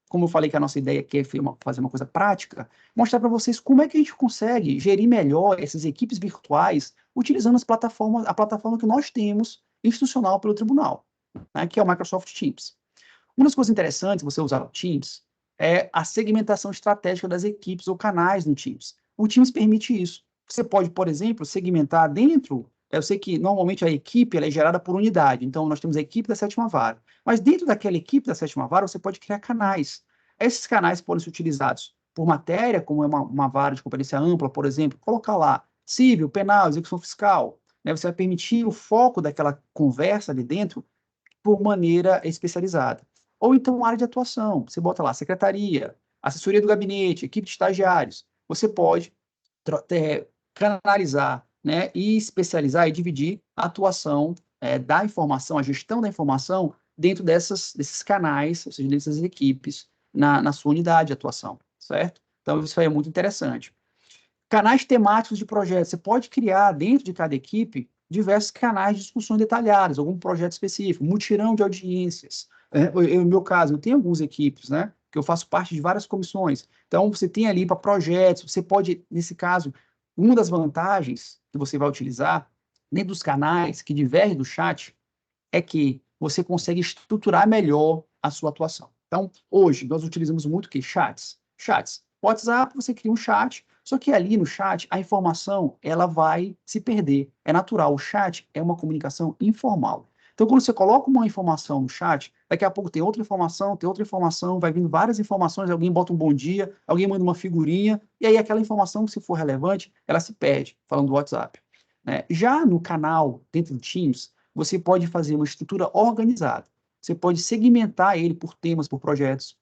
Como eu falei que a nossa ideia aqui é fazer uma coisa prática, mostrar para vocês como é que a gente consegue gerir melhor essas equipes virtuais utilizando a plataforma que nós temos institucional pelo tribunal, né, que é o Microsoft Teams. Uma das coisas interessantes você usar o Teams é a segmentação estratégica das equipes ou canais no Teams. O Teams permite isso. Você pode, por exemplo, segmentar dentro. Eu sei que normalmente a equipe ela é gerada por unidade, então nós temos a equipe da 7ª vara. Mas dentro daquela equipe da 7ª vara, você pode criar canais. Esses canais podem ser utilizados por matéria, como é uma vara de competência ampla, por exemplo, colocar lá civil, penal, execução fiscal. Né? Você vai permitir o foco daquela conversa ali dentro por maneira especializada. Ou então área de atuação, você bota lá secretaria, assessoria do gabinete, equipe de estagiários. Você pode canalizar, né, e especializar e dividir a atuação da informação, a gestão da informação dentro desses canais, ou seja, dessas equipes na sua unidade de atuação, certo? Então, isso aí é muito interessante. Canais temáticos de projetos. Você pode criar dentro de cada equipe diversos canais de discussões detalhadas, algum projeto específico, mutirão de audiências. No meu caso, eu tenho algumas equipes, né, que eu faço parte de várias comissões. Então, você tem ali para projetos, você pode, nesse caso, uma das vantagens que você vai utilizar dentro dos canais que diverge do chat é que você consegue estruturar melhor a sua atuação. Então, hoje, nós utilizamos muito o quê? Chats. WhatsApp, você cria um chat, só que ali no chat, a informação, ela vai se perder. É natural, o chat é uma comunicação informal. Então, quando você coloca uma informação no chat, daqui a pouco tem outra informação, vai vindo várias informações, alguém bota um bom dia, alguém manda uma figurinha, e aí aquela informação, se for relevante, ela se perde, falando do WhatsApp. Né? Já no canal, dentro do Teams, você pode fazer uma estrutura organizada. Você pode segmentar ele por temas, por projetos.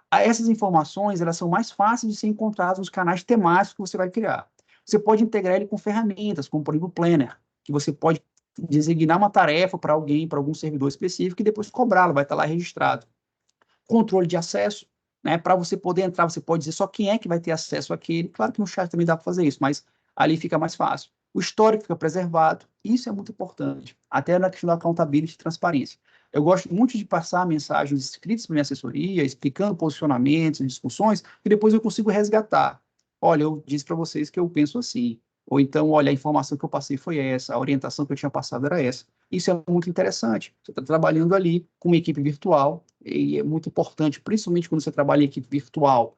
Essas informações, elas são mais fáceis de ser encontradas nos canais temáticos que você vai criar. Você pode integrar ele com ferramentas, como, por exemplo, o Planner, que você pode designar uma tarefa para alguém, para algum servidor específico, e depois cobrá-lo, vai estar lá registrado. Controle de acesso, né? Para você poder entrar, você pode dizer só quem é que vai ter acesso àquele. Claro que no chat também dá para fazer isso, mas ali fica mais fácil. O histórico fica preservado, isso é muito importante, até na questão da accountability e transparência. Eu gosto muito de passar mensagens escritas para minha assessoria, explicando posicionamentos, discussões, que depois eu consigo resgatar. Olha, eu disse para vocês que eu penso assim. Ou então, olha, a informação que eu passei foi essa, a orientação que eu tinha passado era essa. Isso é muito interessante. Você está trabalhando ali com uma equipe virtual, e é muito importante, principalmente quando você trabalha em equipe virtual,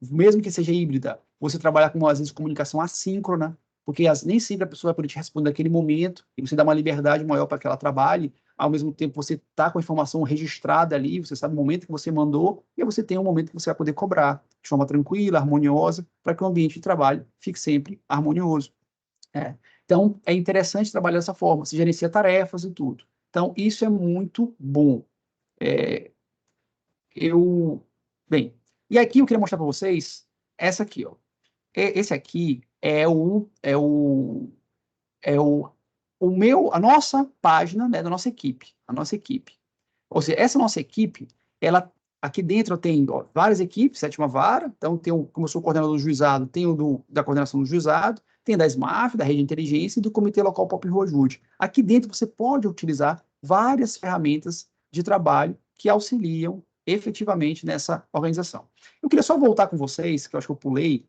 mesmo que seja híbrida, você trabalhar com, às vezes, comunicação assíncrona, porque nem sempre a pessoa vai poder te responder naquele momento, e você dá uma liberdade maior para que ela trabalhe, ao mesmo tempo você está com a informação registrada ali, você sabe o momento que você mandou, e você tem um momento que você vai poder cobrar, de forma tranquila, harmoniosa, para que o ambiente de trabalho fique sempre harmonioso. Então, é interessante trabalhar dessa forma, se gerencia tarefas e tudo. Então, isso é muito bom. Bem, e aqui eu queria mostrar para vocês essa aqui, ó. Esse aqui a nossa página, né, da nossa equipe, a nossa equipe. Ou seja, essa nossa equipe, ela, aqui dentro tem várias equipes, 7ª vara, então como eu sou coordenador do juizado, tem da coordenação do juizado, tem da SMAF, da rede de inteligência e do Comitê Local Pop Rua Júdi. Aqui dentro você pode utilizar várias ferramentas de trabalho que auxiliam efetivamente nessa organização. Eu queria só voltar com vocês, que eu acho que eu pulei,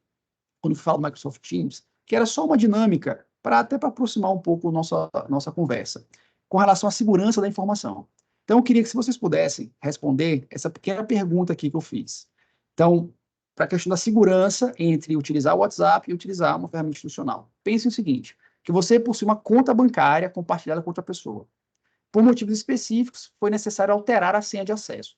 quando falo do Microsoft Teams, que era só uma dinâmica, até para aproximar um pouco nossa conversa, com relação à segurança da informação. Então, eu queria que se vocês pudessem responder essa pequena pergunta aqui que eu fiz. Então, para a questão da segurança entre utilizar o WhatsApp e utilizar uma ferramenta institucional. Pense o seguinte, que você possui uma conta bancária compartilhada com outra pessoa. Por motivos específicos, foi necessário alterar a senha de acesso.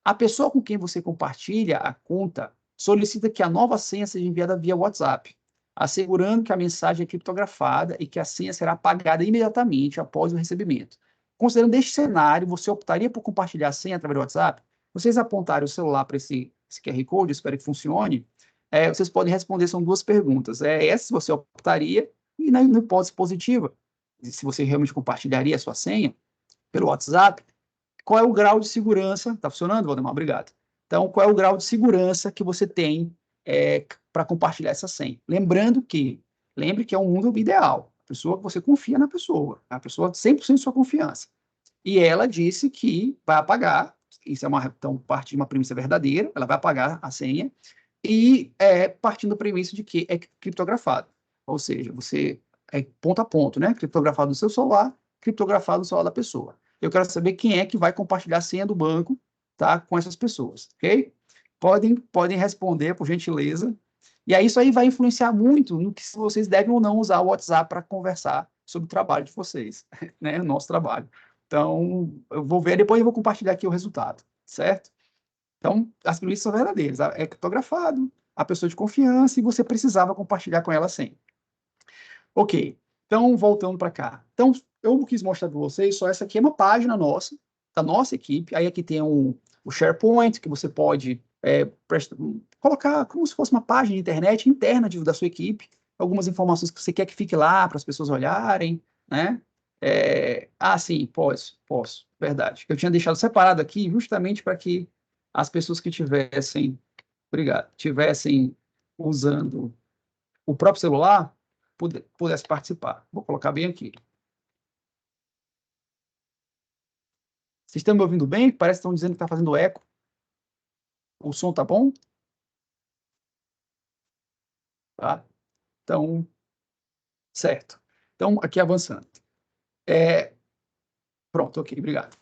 A pessoa com quem você compartilha a conta solicita que a nova senha seja enviada via WhatsApp, assegurando que a mensagem é criptografada e que a senha será apagada imediatamente após o recebimento. Considerando este cenário, você optaria por compartilhar a senha através do WhatsApp? Vocês apontarem o celular para esse QR Code, espero que funcione. Vocês podem responder, são 2 perguntas. Essa se você optaria, e na hipótese positiva, se você realmente compartilharia a sua senha pelo WhatsApp, qual é o grau de segurança? Está funcionando, Valdemar? Obrigado. Então, qual é o grau de segurança que você tem para compartilhar essa senha? Lembre que é um mundo ideal. A pessoa que você confia na pessoa. A pessoa 100% de sua confiança. E ela disse que vai apagar, isso então, parte de uma premissa verdadeira, ela vai apagar a senha, e partindo da premissa de que é criptografado. Ou seja, você é ponto a ponto, né? Criptografado no seu celular, criptografado no celular da pessoa. Eu quero saber quem é que vai compartilhar a senha do banco, tá, com essas pessoas, ok? Podem responder, por gentileza. E aí isso aí vai influenciar muito no que vocês devem ou não usar o WhatsApp para conversar sobre o trabalho de vocês, né? O nosso trabalho. Então, eu vou ver, depois eu vou compartilhar aqui o resultado, certo? Então, as premissas são verdadeiras. É criptografado, a pessoa de confiança, e você precisava compartilhar com ela a senha. Ok, então, voltando para cá. Então, eu quis mostrar para vocês, só essa aqui é uma página nossa, da nossa equipe. Aí aqui tem o SharePoint, que você pode colocar como se fosse uma página de internet interna da sua equipe, algumas informações que você quer que fique lá para as pessoas olharem, né? Sim, posso, verdade. Eu tinha deixado separado aqui justamente para que as pessoas que tivessem usando o próprio celular, pudesse participar. Vou colocar bem aqui. Vocês estão me ouvindo bem? Parece que estão dizendo que está fazendo eco. O som tá bom? Tá? Então, certo. Então, aqui avançando. Pronto, ok, obrigado.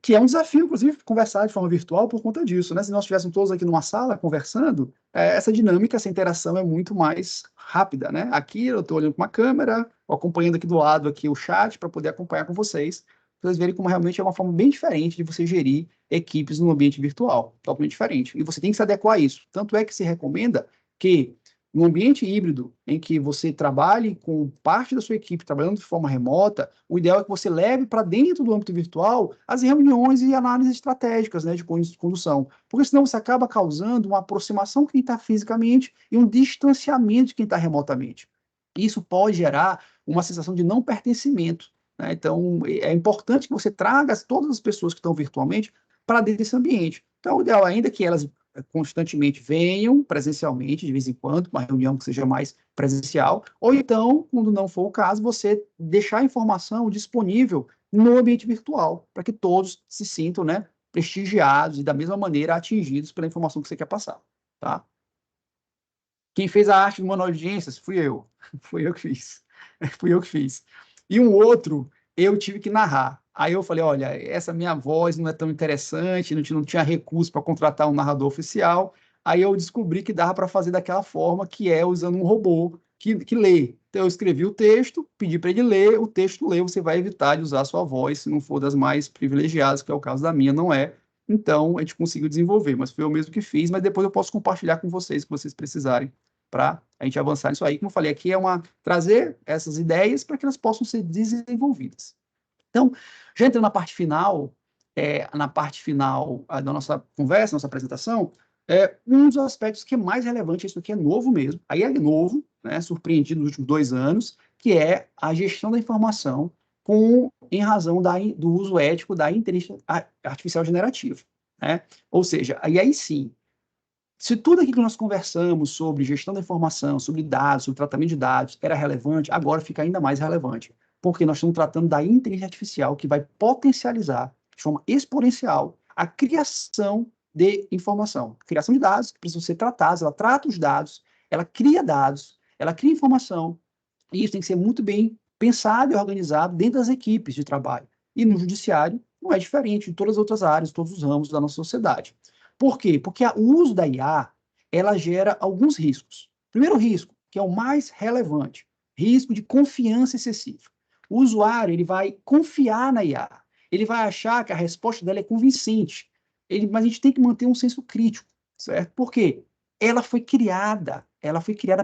Que é um desafio, inclusive, conversar de forma virtual por conta disso, né? Se nós estivéssemos todos aqui numa sala conversando, essa dinâmica, essa interação é muito mais rápida, né? Aqui eu estou olhando com uma câmera, acompanhando aqui do lado aqui o chat para poder acompanhar com vocês, para vocês verem como realmente é uma forma bem diferente de você gerir equipes no ambiente virtual, totalmente diferente. E você tem que se adequar a isso. Tanto é que se recomenda que no ambiente híbrido, em que você trabalhe com parte da sua equipe trabalhando de forma remota, o ideal é que você leve para dentro do âmbito virtual as reuniões e análises estratégicas, né, de condução. Porque senão você acaba causando uma aproximação de quem está fisicamente e um distanciamento de quem está remotamente. Isso pode gerar uma sensação de não pertencimento, né? Então, é importante que você traga todas as pessoas que estão virtualmente para dentro desse ambiente. Então, o ideal ainda é que elas constantemente venham presencialmente, de vez em quando, uma reunião que seja mais presencial, ou então, quando não for o caso, você deixar a informação disponível no ambiente virtual, para que todos se sintam, né, prestigiados e, da mesma maneira, atingidos pela informação que você quer passar, tá? Quem fez a arte do manual de audiências fui eu. Fui eu que fiz. Fui eu que fiz. E um outro, eu tive que narrar. Aí eu falei, olha, essa minha voz não é tão interessante, não tinha recurso para contratar um narrador oficial. Aí eu descobri que dava para fazer daquela forma, que é usando um robô que lê. Então eu escrevi o texto, pedi para ele ler, o texto lê, você vai evitar de usar a sua voz, se não for das mais privilegiadas, que é o caso da minha, não é. Então, a gente conseguiu desenvolver, mas foi eu mesmo que fiz, mas depois eu posso compartilhar com vocês, se vocês precisarem, para a gente avançar nisso aí. Como eu falei, aqui é trazer essas ideias para que elas possam ser desenvolvidas. Então, já entrando na parte final da nossa conversa, nossa apresentação, um dos aspectos que é mais relevante, isso aqui é novo mesmo, aí é novo, né, surpreendido nos últimos 2 anos, que é a gestão da informação em razão do uso ético da inteligência artificial generativa, né? Ou seja, aí sim, se tudo aquilo que nós conversamos sobre gestão da informação, sobre dados, sobre tratamento de dados, era relevante, agora fica ainda mais relevante, porque nós estamos tratando da inteligência artificial que vai potencializar, de forma exponencial, a criação de informação. A criação de dados que precisam ser tratados, ela trata os dados, ela cria informação, e isso tem que ser muito bem pensado e organizado dentro das equipes de trabalho. E no judiciário não é diferente de todas as outras áreas, todos os ramos da nossa sociedade. Por quê? Porque o uso da IA, ela gera alguns riscos. Primeiro risco, que é o mais relevante, risco de confiança excessiva. O usuário, ele vai confiar na IA, ele vai achar que a resposta dela é convincente, mas a gente tem que manter um senso crítico, certo? Por quê? Ela foi criada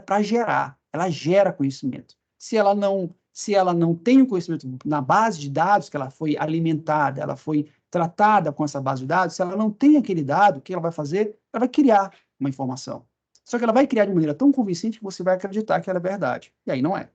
para gerar, ela gera conhecimento. Se ela não tem o conhecimento na base de dados que ela foi alimentada, ela foi tratada com essa base de dados, se ela não tem aquele dado, o que ela vai fazer? Ela vai criar uma informação. Só que ela vai criar de maneira tão convincente que você vai acreditar que ela é verdade. E aí não é.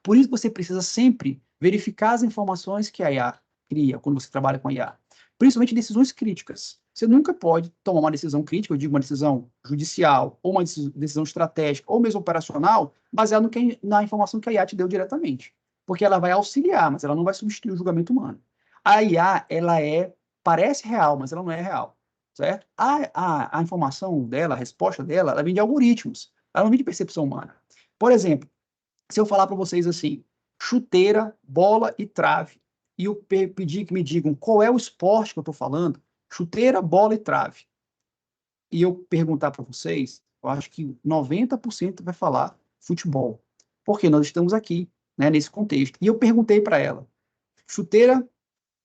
Por isso você precisa sempre verificar as informações que a IA cria quando você trabalha com a IA. Principalmente decisões críticas. Você nunca pode tomar uma decisão crítica, eu digo uma decisão judicial, ou uma decisão estratégica, ou mesmo operacional, baseado na informação que a IA te deu diretamente. Porque ela vai auxiliar, mas ela não vai substituir o julgamento humano. A IA, ela é parece real, mas ela não é real, certo? A informação dela, a resposta dela, ela vem de algoritmos, ela não vem de percepção humana. Por exemplo, se eu falar para vocês assim, chuteira, bola e trave, e eu pedir que me digam qual é o esporte que eu estou falando, chuteira, bola e trave, e eu perguntar para vocês, eu acho que 90% vai falar futebol, porque nós estamos aqui, né, nesse contexto. E eu perguntei para ela, chuteira,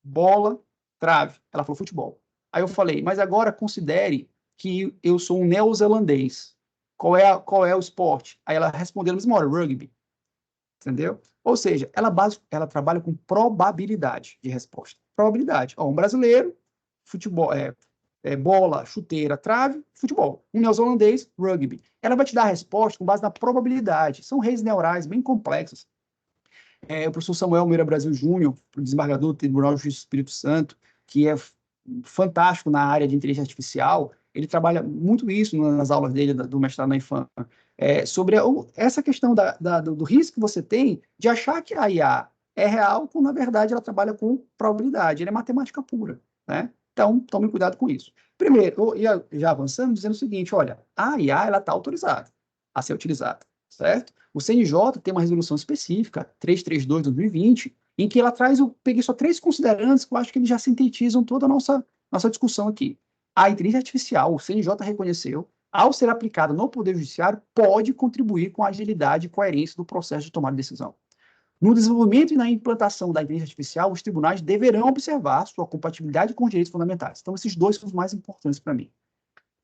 bola, trave. Ela falou futebol. Aí eu falei, mas agora considere que eu sou um neozelandês. Qual é o esporte? Aí ela respondeu na mesma hora, rugby. Entendeu? Ou seja, ela trabalha com probabilidade de resposta. Probabilidade. Ó, um brasileiro, futebol, bola, chuteira, trave, futebol. Um neozelandês, rugby. Ela vai te dar a resposta com base na probabilidade. São redes neurais bem complexas. O professor Samuel Meira Brasil Júnior, desembargador do Tribunal de Justiça do Espírito Santo, que é fantástico na área de inteligência artificial, ele trabalha muito isso nas aulas dele do mestrado na IFAM, sobre essa questão do risco que você tem de achar que a IA é real, quando na verdade ela trabalha com probabilidade, ele é matemática pura, né? Então, tome cuidado com isso. Primeiro, já avançando, dizendo o seguinte, olha, a IA ela está autorizada a ser utilizada, certo? O CNJ tem uma resolução específica, 332 de 2020, em que ela traz, eu peguei só 3 considerandos que eu acho que eles já sintetizam toda a nossa discussão aqui. A inteligência artificial, o CNJ reconheceu, ao ser aplicada no Poder Judiciário, pode contribuir com a agilidade e coerência do processo de tomada de decisão. No desenvolvimento e na implantação da inteligência artificial, os tribunais deverão observar sua compatibilidade com os direitos fundamentais. Então, esses dois são os mais importantes para mim.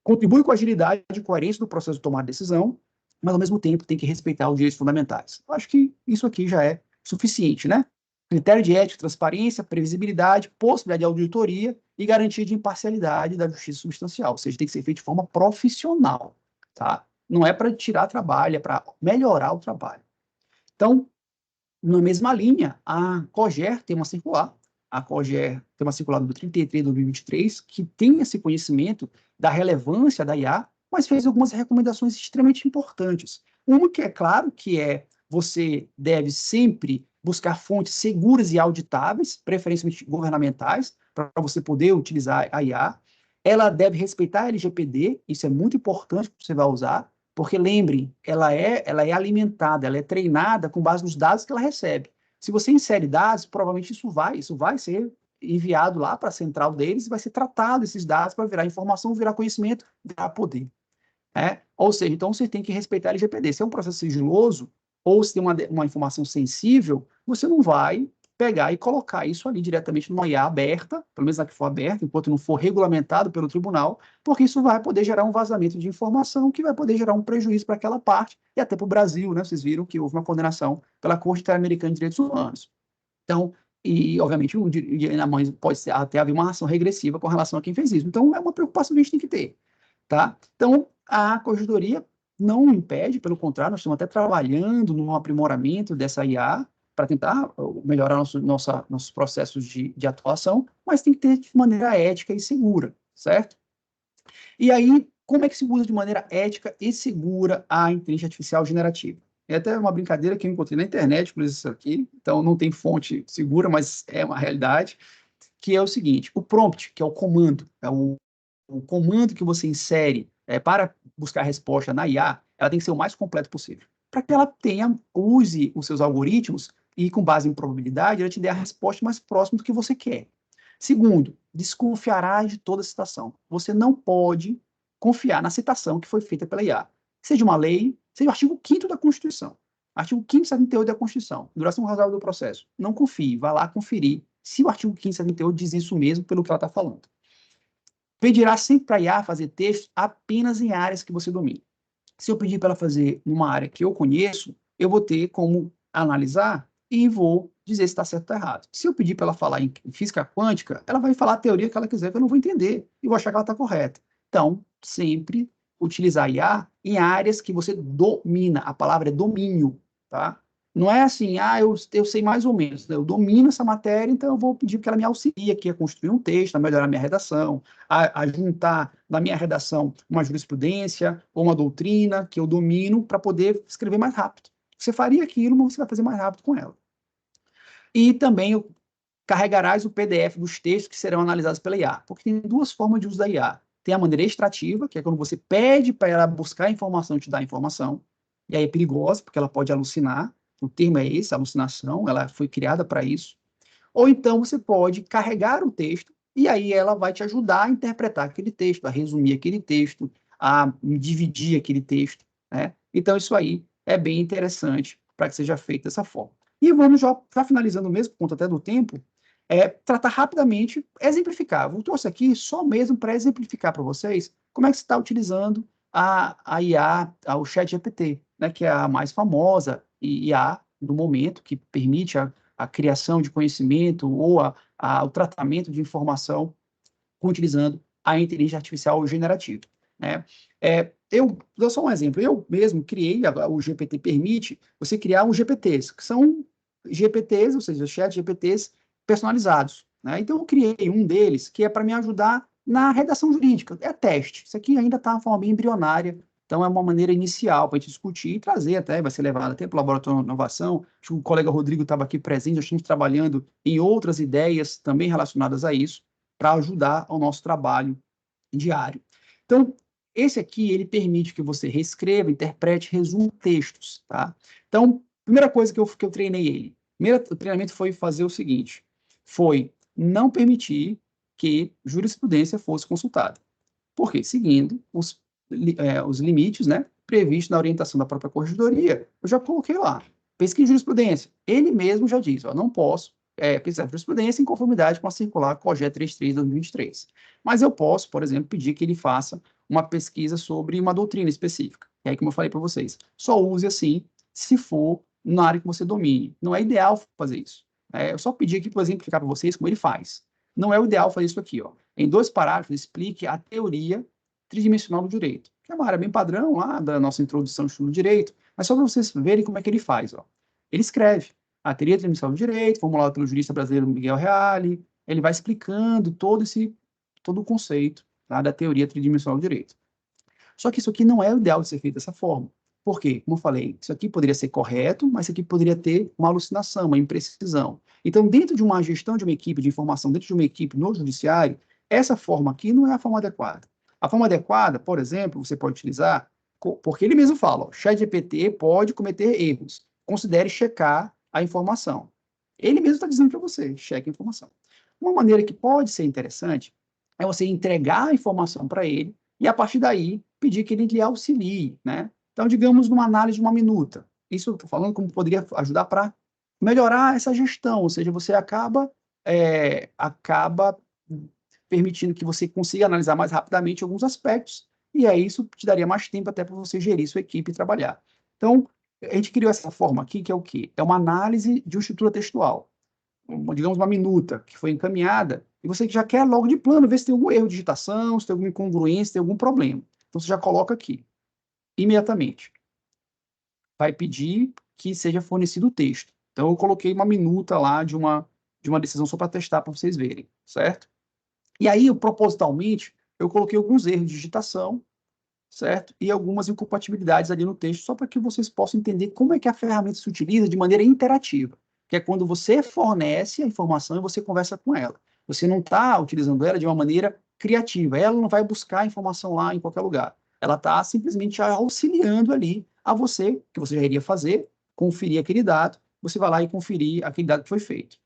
Contribui com a agilidade e coerência do processo de tomada de decisão, mas, ao mesmo tempo, tem que respeitar os direitos fundamentais. Eu acho que isso aqui já é suficiente, né? Critério de ética, transparência, previsibilidade, possibilidade de auditoria e garantia de imparcialidade da justiça substancial. Ou seja, tem que ser feito de forma profissional, tá? Não é para tirar trabalho, é para melhorar o trabalho. Então, na mesma linha, a COGER tem uma circular, a COGER tem uma circular do 33 de 2023, que tem esse conhecimento da relevância da IA, mas fez algumas recomendações extremamente importantes. Uma que é claro que você deve sempre buscar fontes seguras e auditáveis, preferencialmente governamentais, para você poder utilizar a IA. Ela deve respeitar a LGPD, isso é muito importante que você vai usar, porque lembrem, ela é alimentada, ela é treinada com base nos dados que ela recebe. Se você insere dados, provavelmente isso vai ser enviado lá para a central deles e vai ser tratado esses dados para virar informação, virar conhecimento, virar poder. Ou seja, então você tem que respeitar a LGPD. Se é um processo sigiloso, ou se tem uma informação sensível, você não vai pegar e colocar isso ali diretamente numa IA aberta, pelo menos na que for aberta, enquanto não for regulamentado pelo tribunal, porque isso vai poder gerar um vazamento de informação que vai poder gerar um prejuízo para aquela parte e até para o Brasil, né? Vocês viram que houve uma condenação pela Corte Interamericana de Direitos Humanos. Então, e obviamente a mãe pode até haver uma ação regressiva com relação a quem fez isso. Então, é uma preocupação que a gente tem que ter, tá? Então, a corregedoria não impede, pelo contrário, nós estamos até trabalhando no aprimoramento dessa IA para tentar melhorar nossos processos de atuação, mas tem que ter de maneira ética e segura, certo? E aí, como é que se usa de maneira ética e segura a inteligência artificial generativa? É até uma brincadeira que eu encontrei na internet, por isso aqui, então não tem fonte segura, mas é uma realidade, que é o seguinte, o prompt, que é o comando, o comando que você insere para buscar a resposta na IA, ela tem que ser o mais completo possível, para que ela use os seus algoritmos e, com base em probabilidade, ela te dê a resposta mais próxima do que você quer. Segundo, desconfiará de toda citação. Você não pode confiar na citação que foi feita pela IA. Seja uma lei, seja o artigo 5º da Constituição. Artigo 578 da Constituição, duração razoável do processo. Não confie, vá lá conferir se o artigo 578 diz isso mesmo pelo que ela está falando. Pedirá sempre para a IA fazer texto apenas em áreas que você domina. Se eu pedir para ela fazer numa área que eu conheço, eu vou ter como analisar e vou dizer se está certo ou está errado. Se eu pedir para ela falar em física quântica, ela vai falar a teoria que ela quiser, que eu não vou entender, e vou achar que ela está correta. Então, sempre utilizar IA em áreas que você domina. A palavra é domínio, tá? Não é assim, eu sei mais ou menos, eu domino essa matéria, então eu vou pedir que ela me auxilie aqui a construir um texto, a melhorar a minha redação, a juntar na minha redação uma jurisprudência ou uma doutrina que eu domino para poder escrever mais rápido. Você faria aquilo, mas você vai fazer mais rápido com ela. E também carregarás o PDF dos textos que serão analisados pela IA. Porque tem duas formas de uso da IA. Tem a maneira extrativa, que é quando você pede para ela buscar informação e te dar informação, e aí é perigosa, porque ela pode alucinar. O termo é esse, alucinação, ela foi criada para isso. Ou então você pode carregar o texto, e aí ela vai te ajudar a interpretar aquele texto, a resumir aquele texto, a dividir aquele texto, né? Então, isso aí é bem interessante para que seja feito dessa forma. E vamos já finalizando mesmo, por conta até do tempo, tratar rapidamente, exemplificar. Eu trouxe aqui só mesmo para exemplificar para vocês como é que você está utilizando a IA, o ChatGPT, né, que é a mais famosa IA do momento, que permite a criação de conhecimento ou o tratamento de informação utilizando a inteligência artificial generativa, né? Eu dou só um exemplo. Eu mesmo criei, o GPT permite você criar uns GPTs, que são GPTs, ou seja, chat GPTs personalizados, né? Então, eu criei um deles que é para me ajudar na redação jurídica. É teste. Isso aqui ainda está de forma bem embrionária, então é uma maneira inicial para a gente discutir e trazer até, vai ser levado até para o Laboratório de Inovação. Acho que o colega Rodrigo estava aqui presente, nós estamos trabalhando em outras ideias também relacionadas a isso, para ajudar ao nosso trabalho diário. Então, esse aqui, ele permite que você reescreva, interprete, resuma textos, tá? Então, primeira coisa que eu treinei ele, o treinamento foi fazer o seguinte, foi não permitir que jurisprudência fosse consultada. Por quê? Seguindo os limites, né, previstos na orientação da própria corregedoria, eu já coloquei lá. Pesquisa de jurisprudência. Ele mesmo já diz, ó, não posso pesquisar jurisprudência em conformidade com a circular COGE 33/2023. Mas eu posso, por exemplo, pedir que ele faça uma pesquisa sobre uma doutrina específica. E aí, como eu falei para vocês, só use assim se for na área que você domine. Não é ideal fazer isso. Eu só pedi aqui, por exemplificar para vocês como ele faz. Não é o ideal fazer isso aqui, ó. Em 2 parágrafos, explique a teoria tridimensional do direito, que é uma área bem padrão lá da nossa introdução do direito, mas só para vocês verem como é que ele faz, ó. Ele escreve a teoria tridimensional do direito, formulada pelo jurista brasileiro Miguel Reale, ele vai explicando todo o conceito, tá, da teoria tridimensional do direito. Só que isso aqui não é o ideal de ser feito dessa forma. Por quê? Como eu falei, isso aqui poderia ser correto, mas isso aqui poderia ter uma alucinação, uma imprecisão. Então, dentro de uma gestão de uma equipe de informação, dentro de uma equipe no judiciário, essa forma aqui não é a forma adequada. A forma adequada, por exemplo, você pode utilizar, porque ele mesmo fala, o ChatGPT pode cometer erros, considere checar a informação. Ele mesmo está dizendo para você, cheque a informação. Uma maneira que pode ser interessante é você entregar a informação para ele e, a partir daí, pedir que ele lhe auxilie, né? Então, digamos, numa análise de uma minuta. Isso eu estou falando como poderia ajudar para melhorar essa gestão, ou seja, você acaba permitindo que você consiga analisar mais rapidamente alguns aspectos, e aí isso te daria mais tempo até para você gerir sua equipe e trabalhar. Então, a gente criou essa forma aqui, que é o quê? É uma análise de uma estrutura textual, digamos, uma minuta, que foi encaminhada, e você já quer logo de plano ver se tem algum erro de digitação, se tem alguma incongruência, se tem algum problema. Então, você já coloca aqui, imediatamente. Vai pedir que seja fornecido o texto. Então, eu coloquei uma minuta lá de uma decisão só para testar, para vocês verem, certo? E aí, propositalmente, eu coloquei alguns erros de digitação, certo? E algumas incompatibilidades ali no texto, só para que vocês possam entender como é que a ferramenta se utiliza de maneira interativa, que é quando você fornece a informação e você conversa com ela. Você não está utilizando ela de uma maneira criativa, ela não vai buscar a informação lá em qualquer lugar. Ela está simplesmente auxiliando ali a você, que você já iria fazer, conferir aquele dado, você vai lá e conferir aquele dado que foi feito.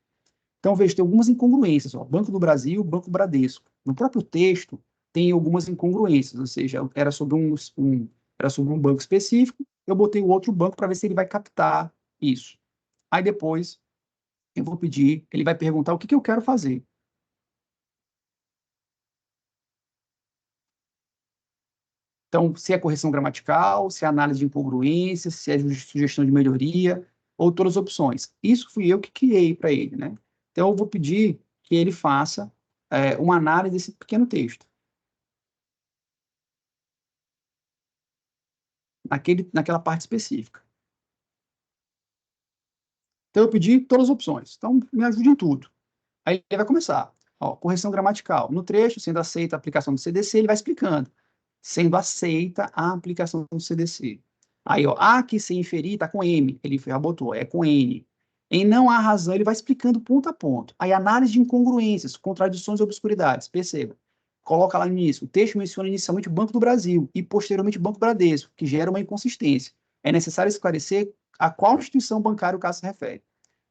Então, veja, tem algumas incongruências, ó, Banco do Brasil, Banco Bradesco. No próprio texto, tem algumas incongruências, ou seja, era sobre um banco específico, eu botei o outro banco para ver se ele vai captar isso. Aí depois, eu vou pedir, ele vai perguntar o que eu quero fazer. Então, se é correção gramatical, se é análise de incongruências, se é sugestão de melhoria, ou todas as opções. Isso fui eu que criei para ele, né? Então, eu vou pedir que ele faça uma análise desse pequeno texto. Naquela parte específica. Então, eu pedi todas as opções. Então, me ajude em tudo. Aí ele vai começar. Ó, correção gramatical. No trecho, sendo aceita a aplicação do CDC, ele vai explicando. Sendo aceita a aplicação do CDC. Aí, ó, A que se inferir está com M. Ele já botou, é com N. Em Não Há Razão, ele vai explicando ponto a ponto. Aí, análise de incongruências, contradições e obscuridades. Perceba. Coloca lá no início. O texto menciona inicialmente o Banco do Brasil e, posteriormente, o Banco Bradesco, que gera uma inconsistência. É necessário esclarecer a qual instituição bancária o caso se refere.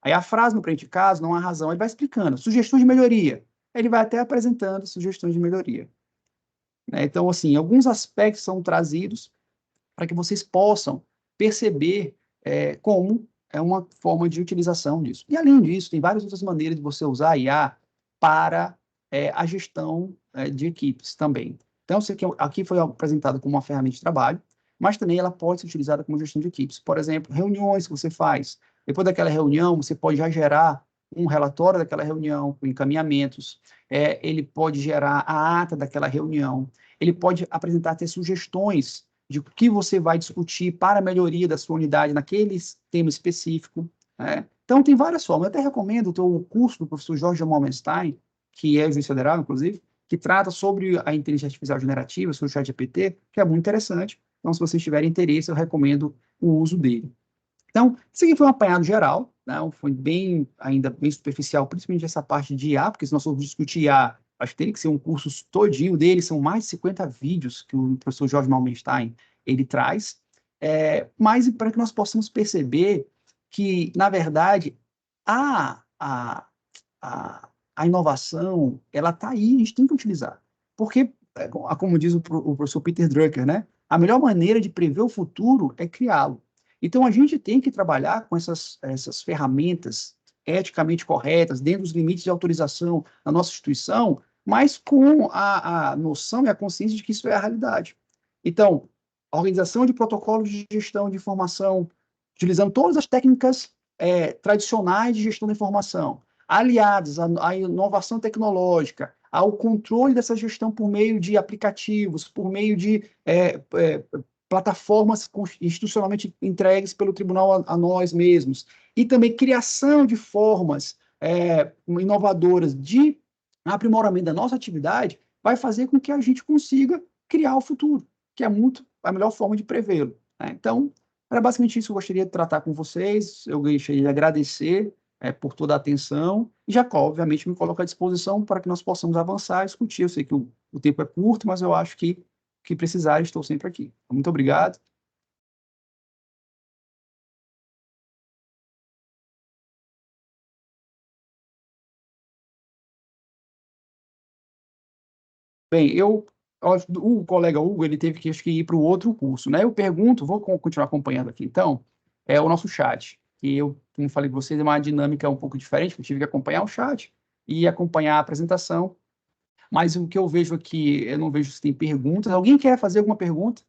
Aí, a frase no presente caso, Não Há Razão, ele vai explicando. Sugestões de melhoria. Ele vai até apresentando sugestões de melhoria. Então, assim, alguns aspectos são trazidos para que vocês possam perceber como é uma forma de utilização disso. E, além disso, tem várias outras maneiras de você usar a IA para a gestão de equipes também. Então, isso aqui foi apresentado como uma ferramenta de trabalho, mas também ela pode ser utilizada como gestão de equipes. Por exemplo, reuniões que você faz. Depois daquela reunião, você pode já gerar um relatório daquela reunião, com encaminhamentos. Ele pode gerar a ata daquela reunião. Ele pode apresentar até sugestões de o que você vai discutir para a melhoria da sua unidade naquele tema específico. Então, tem várias formas. Eu até recomendo o curso do professor Jorge Malmenstein, que é juiz federal, inclusive, que trata sobre a inteligência artificial generativa, sobre o ChatGPT, que é muito interessante. Então, se vocês tiverem interesse, eu recomendo o uso dele. Então, isso aqui foi um apanhado geral, né? Foi ainda bem superficial, principalmente essa parte de IA, porque se nós formos discutir IA, acho que tem que ser um curso todinho dele, são mais de 50 vídeos que o professor Jorge Malmenstein ele traz, mas para que nós possamos perceber que, na verdade, a inovação, ela está aí, a gente tem que utilizar. Porque, como diz o professor Peter Drucker, né? A melhor maneira de prever o futuro é criá-lo. Então, a gente tem que trabalhar com essas ferramentas eticamente corretas, dentro dos limites de autorização da nossa instituição, mas com a noção e a consciência de que isso é a realidade. Então, a organização de protocolos de gestão de informação, utilizando todas as técnicas tradicionais de gestão da informação, aliados à inovação tecnológica, ao controle dessa gestão por meio de aplicativos, por meio de plataformas institucionalmente entregues pelo tribunal a nós mesmos, e também criação de formas inovadoras de aprimoramento da nossa atividade, vai fazer com que a gente consiga criar o futuro, que é muito a melhor forma de prevê-lo. Então, era basicamente isso que eu gostaria de tratar com vocês. Eu gostaria de agradecer por toda a atenção, e Jacó, obviamente, me coloca à disposição para que nós possamos avançar e discutir. Eu sei que o tempo é curto, mas eu acho que precisar, estou sempre aqui. Muito obrigado. Bem, o colega Hugo, ele teve que, acho que ir para o outro curso, né? Eu pergunto, vou continuar acompanhando aqui, então, o nosso chat, que eu, como falei para vocês, é uma dinâmica um pouco diferente, eu tive que acompanhar o chat e acompanhar a apresentação, mas o que eu vejo aqui, eu não vejo se tem perguntas. Alguém quer fazer alguma pergunta?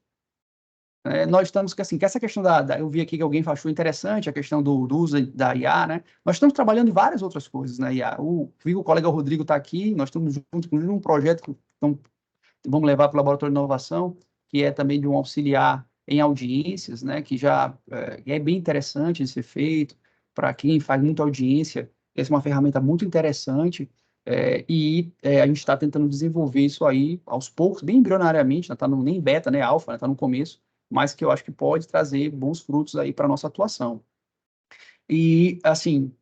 Nós estamos, assim, que essa questão eu vi aqui que alguém achou interessante a questão do uso da IA, né? Nós estamos trabalhando em várias outras coisas na IA. O colega Rodrigo está aqui, nós estamos juntos com um projeto que vamos levar para o Laboratório de Inovação, que é também de um auxiliar em audiências, né? Que já é bem interessante de ser feito para quem faz muita audiência. Essa é uma ferramenta muito interessante. A gente está tentando desenvolver isso aí aos poucos, bem embrionariamente, não está nem beta, né, alfa, está no começo, mas que eu acho que pode trazer bons frutos aí para a nossa atuação. E, assim,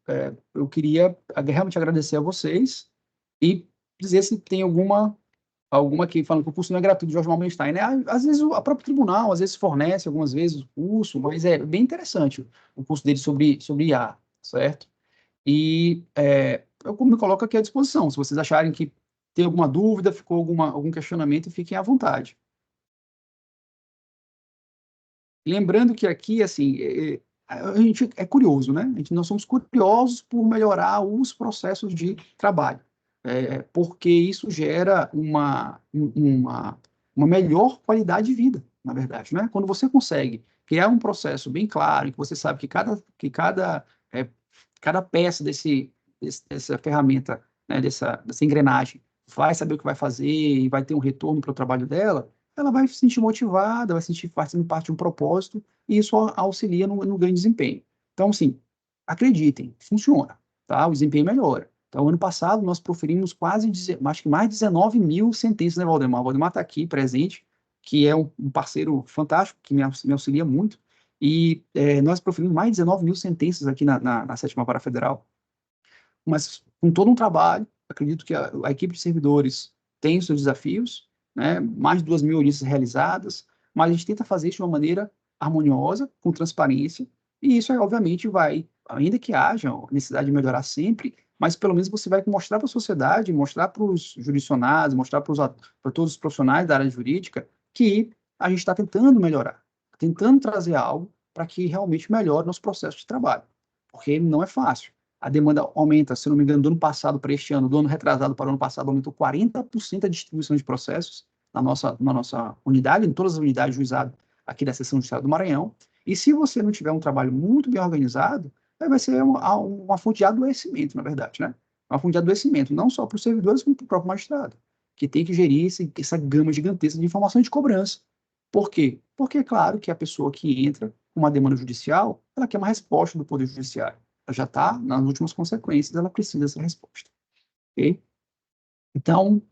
eu queria realmente agradecer a vocês e dizer se tem alguma que falando que o curso não é gratuito, Jorge Malmenstein, né? Às vezes o próprio tribunal, às vezes fornece algumas vezes o curso, mas é bem interessante o curso dele sobre IA, certo? E eu me coloco aqui à disposição. Se vocês acharem que tem alguma dúvida, ficou algum questionamento, fiquem à vontade. Lembrando que aqui, assim, a gente é curioso, né? Nós somos curiosos por melhorar os processos de trabalho, porque isso gera uma melhor qualidade de vida, na verdade, né? Quando você consegue criar um processo bem claro, que você sabe que cada peça dessa ferramenta, né, dessa engrenagem, vai saber o que vai fazer e vai ter um retorno para o trabalho dela, ela vai se sentir motivada, vai se sentir fazendo parte de um propósito, e isso auxilia no ganho de desempenho. Então, assim, acreditem, funciona, tá? O desempenho melhora. Então, ano passado, nós proferimos acho que mais de 19 mil sentenças, né, Valdemar? O Valdemar está aqui presente, que é um parceiro fantástico, que me auxilia muito, E nós proferimos mais de 19 mil sentenças aqui na 7ª Vara Federal, mas com todo um trabalho, acredito que a equipe de servidores tem os seus desafios, né? Mais de 2 mil audiências realizadas, mas a gente tenta fazer isso de uma maneira harmoniosa, com transparência, e isso, obviamente, vai, ainda que haja necessidade de melhorar sempre, mas pelo menos você vai mostrar para a sociedade, mostrar para os jurisdicionados, mostrar para todos os profissionais da área jurídica que a gente está tentando melhorar, tentando trazer algo para que realmente melhore nosso processo de trabalho, porque não é fácil. A demanda aumenta, se não me engano, do ano passado para este ano, do ano retrasado para o ano passado, aumentou 40% a distribuição de processos na nossa unidade, em todas as unidades juizadas aqui da seção judiciária do Maranhão. E se você não tiver um trabalho muito bem organizado, vai ser uma fonte de adoecimento, na verdade, né? Uma fonte de adoecimento, não só para os servidores, como para o próprio magistrado, que tem que gerir essa gama gigantesca de informação de cobrança. Por quê? Porque é claro que a pessoa que entra com uma demanda judicial, ela quer uma resposta do Poder Judiciário. Ela já está nas últimas consequências, ela precisa dessa resposta. Ok? Então,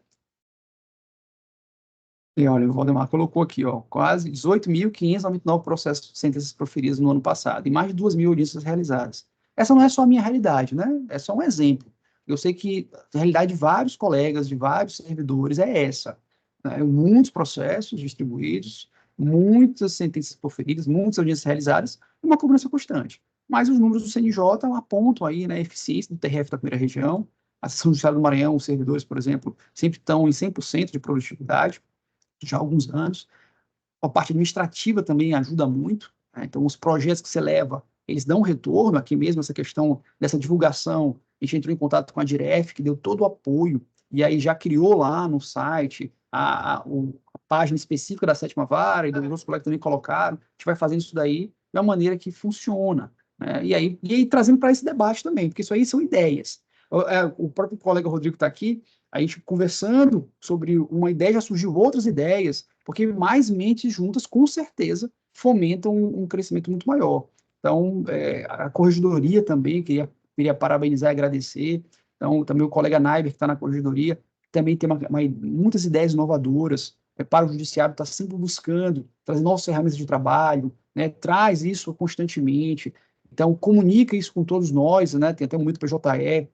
olha, o Valdemar colocou aqui, ó, quase 18.599 processos de sentenças proferidas no ano passado, e mais de 2 mil audiências realizadas. Essa não é só a minha realidade, né? É só um exemplo. Eu sei que a realidade de vários colegas, de vários servidores, é essa. Né? Muitos processos distribuídos, muitas sentenças proferidas, muitas audiências realizadas, e uma cobrança constante. Mas os números do CNJ apontam aí, né, a eficiência do TRF da primeira região. A seção judiciária do Maranhão, os servidores, por exemplo, sempre estão em 100% de produtividade, já há alguns anos. A parte administrativa também ajuda muito, né? Então, os projetos que você leva, eles dão um retorno. Aqui mesmo, essa questão dessa divulgação, a gente entrou em contato com a Diref, que deu todo o apoio, e aí já criou lá no site a página específica da 7ª Vara, e dos outros colegas também colocaram. A gente vai fazendo isso daí de uma maneira que funciona, né? E aí trazendo para esse debate também, porque isso aí são ideias. O próprio colega Rodrigo está aqui, a gente conversando sobre uma ideia, já surgiu outras ideias, porque mais mentes juntas, com certeza, fomentam um crescimento muito maior. Então, a corregedoria também, queria parabenizar e agradecer. Então, também o colega Naiber, que está na corregedoria, também tem muitas ideias inovadoras, para o judiciário estar sempre buscando, trazer novas ferramentas de trabalho, né, traz isso constantemente. Então, comunica isso com todos nós, né, tem até um momento PJE,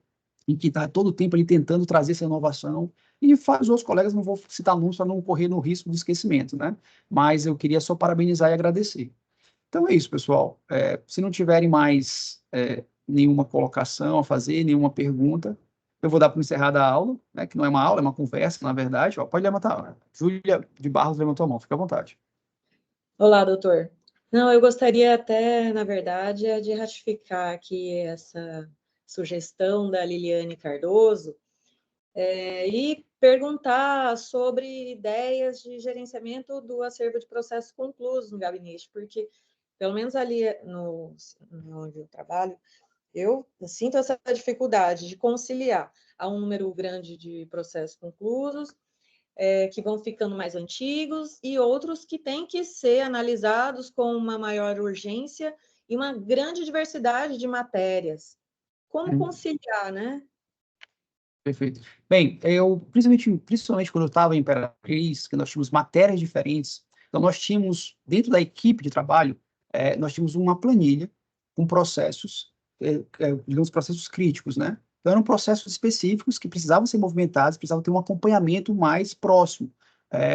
em que está todo o tempo ali tentando trazer essa inovação, e faz outros colegas, não vou citar nomes para não correr no risco de esquecimento, né? Mas eu queria só parabenizar e agradecer. Então é isso, pessoal. Se não tiverem mais nenhuma colocação a fazer, nenhuma pergunta, eu vou dar para encerrar a aula, né? Que não é uma aula, é uma conversa, na verdade. Ó, pode levantar. Júlia de Barros levantou a mão, fica à vontade. Olá, doutor. Não, eu gostaria até, na verdade, de ratificar aqui essa sugestão da Liliane Cardoso e perguntar sobre ideias de gerenciamento do acervo de processos conclusos no gabinete, porque, pelo menos ali onde eu trabalho, eu sinto essa dificuldade de conciliar a um número grande de processos conclusos, que vão ficando mais antigos, e outros que têm que ser analisados com uma maior urgência e uma grande diversidade de matérias. Como conciliar, né? Perfeito. Bem, principalmente quando eu estava em Imperatriz, que nós tínhamos matérias diferentes, então nós tínhamos, dentro da equipe de trabalho, nós tínhamos uma planilha com processos, digamos, processos críticos, né? Então, eram processos específicos que precisavam ser movimentados, precisavam ter um acompanhamento mais próximo.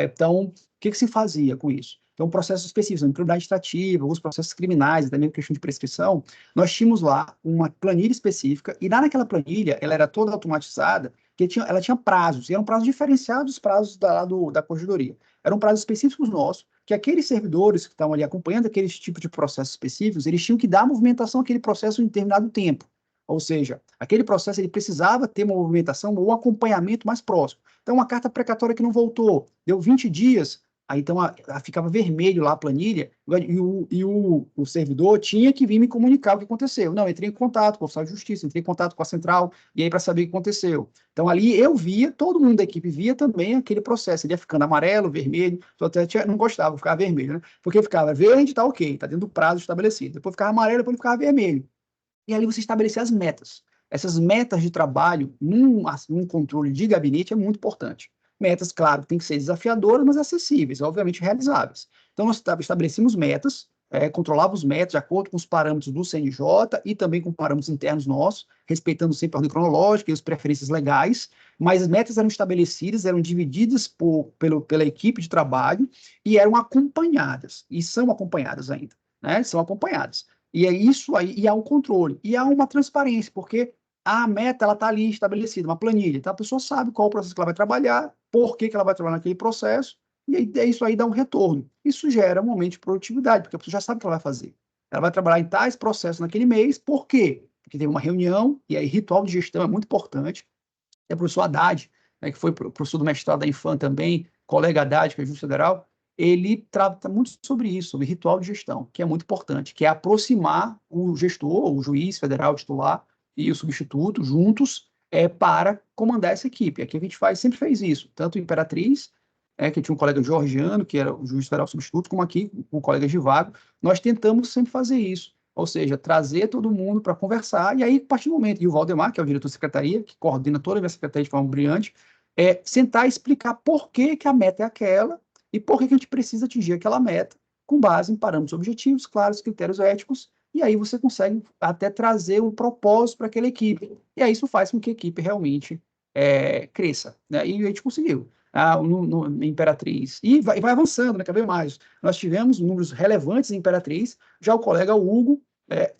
Então, o que se fazia com isso? Então, processos específicos, improbidade administrativa, os processos criminais, até mesmo questão de prescrição, nós tínhamos lá uma planilha específica, e lá naquela planilha, ela era toda automatizada, que ela tinha prazos, e eram prazos diferenciados dos prazos da corregedoria. Eram prazos específicos nossos, que aqueles servidores que estavam ali acompanhando aqueles tipos de processos específicos, eles tinham que dar movimentação àquele processo em determinado tempo. Ou seja, aquele processo ele precisava ter uma movimentação ou um acompanhamento mais próximo. Então, uma carta precatória que não voltou, deu 20 dias, aí então ficava vermelho lá a planilha, e o servidor tinha que vir me comunicar o que aconteceu. Não, entrei em contato com o oficial de justiça, entrei em contato com a central, e aí para saber o que aconteceu. Então, ali eu via, todo mundo da equipe via também aquele processo, ele ia ficando amarelo, vermelho, só até não gostava, ficava vermelho, né? Porque ficava verde, tá ok, tá dentro do prazo estabelecido. Depois ficava amarelo, depois ficava vermelho. E ali você estabelecer as metas. Essas metas de trabalho, num controle de gabinete, é muito importante. Metas, claro, tem que ser desafiadoras, mas acessíveis, obviamente realizáveis. Então, nós estabelecemos metas, controlava os métodos de acordo com os parâmetros do CNJ e também com parâmetros internos nossos, respeitando sempre a ordem cronológica e as preferências legais, mas as metas eram estabelecidas, eram divididas pela equipe de trabalho e eram acompanhadas, e são acompanhadas ainda, né? São acompanhadas. E é isso aí, e há um controle, e há uma transparência, porque a meta, ela está ali estabelecida, uma planilha, então a pessoa sabe qual o processo que ela vai trabalhar, por que ela vai trabalhar naquele processo, e aí, isso aí dá um retorno. Isso gera um aumento de produtividade, porque a pessoa já sabe o que ela vai fazer. Ela vai trabalhar em tais processos naquele mês, por quê? Porque tem uma reunião, e aí ritual de gestão é muito importante. É o professor Haddad, né, que foi professor do mestrado da Infam também, colega Haddad, que é juiz federal, ele trata muito sobre isso, sobre ritual de gestão, que é muito importante, que é aproximar o gestor, o juiz federal titular e o substituto juntos para comandar essa equipe. Aqui a gente sempre fez isso, tanto em Imperatriz, que tinha um colega georgiano, que era o juiz federal substituto, como aqui o colega Givago, nós tentamos sempre fazer isso, ou seja, trazer todo mundo para conversar, e aí, a partir do momento, e o Valdemar, que é o diretor de secretaria, que coordena toda a minha secretaria de forma brilhante, sentar e explicar por que a meta é aquela, e por que a gente precisa atingir aquela meta, com base em parâmetros objetivos, claros, critérios éticos, e aí você consegue até trazer um propósito para aquela equipe, e aí isso faz com que a equipe realmente cresça, né? E a gente conseguiu. No Imperatriz, e vai avançando, né, cada vez mais. Nós tivemos números relevantes em Imperatriz, já o colega Hugo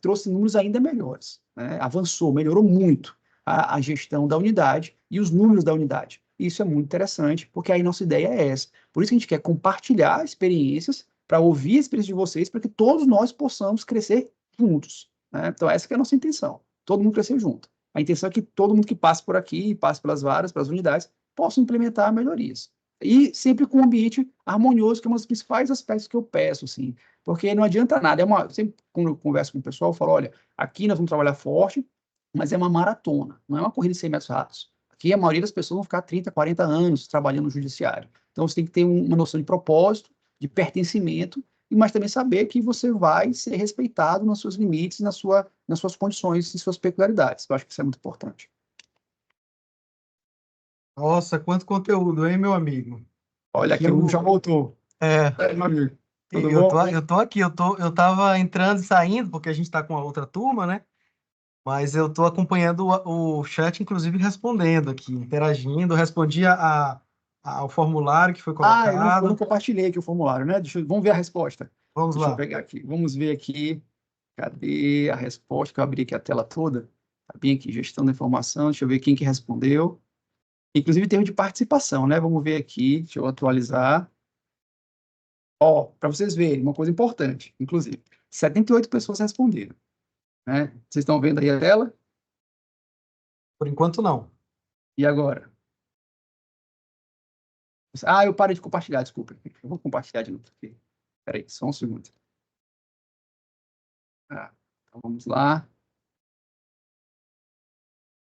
trouxe números ainda melhores, né? Avançou, melhorou muito a gestão da unidade e os números da unidade. Isso é muito interessante, porque aí nossa ideia é essa. Por isso que a gente quer compartilhar experiências, para ouvir a experiência de vocês, para que todos nós possamos crescer juntos, né? Então essa que é a nossa intenção, todo mundo crescer junto. A intenção é que todo mundo que passe por aqui, passe pelas varas, pelas unidades, possam implementar melhorias. E sempre com um ambiente harmonioso, que é um dos principais aspectos que eu peço, assim, porque não adianta nada. Sempre quando eu converso com o pessoal, eu falo, olha, aqui nós vamos trabalhar forte, mas é uma maratona, não é uma corrida de 100 metros rasos. Aqui a maioria das pessoas vão ficar 30, 40 anos trabalhando no judiciário. Então você tem que ter uma noção de propósito, de pertencimento, mas também saber que você vai ser respeitado nos seus limites, nas suas condições e suas peculiaridades. Eu acho que isso é muito importante. Nossa, quanto conteúdo, hein, meu amigo? Olha, aqui o já voltou. Meu amigo. Tudo Eu bom? tô aqui, eu tava entrando e saindo, porque a gente tá com a outra turma, né? Mas eu tô acompanhando o chat, inclusive respondendo aqui, interagindo, respondi ao formulário que foi Eu não colocado. compartilhei aqui o formulário, né? Vamos ver a resposta. Vamos Deixa eu lá. pegar aqui. Vamos ver aqui. Cadê a resposta? Que eu abri aqui a tela toda. Tá bem aqui, gestão da informação. Deixa eu ver quem que respondeu. Inclusive, em termos de participação, né? Vamos ver aqui. Deixa eu atualizar. Ó, para vocês verem, uma coisa importante, inclusive. 78 pessoas responderam, né? Vocês estão vendo aí a tela? Por enquanto, não. E agora? Eu parei de compartilhar, desculpa. Eu vou compartilhar de novo aqui. Espera aí, só um segundo. Então vamos lá.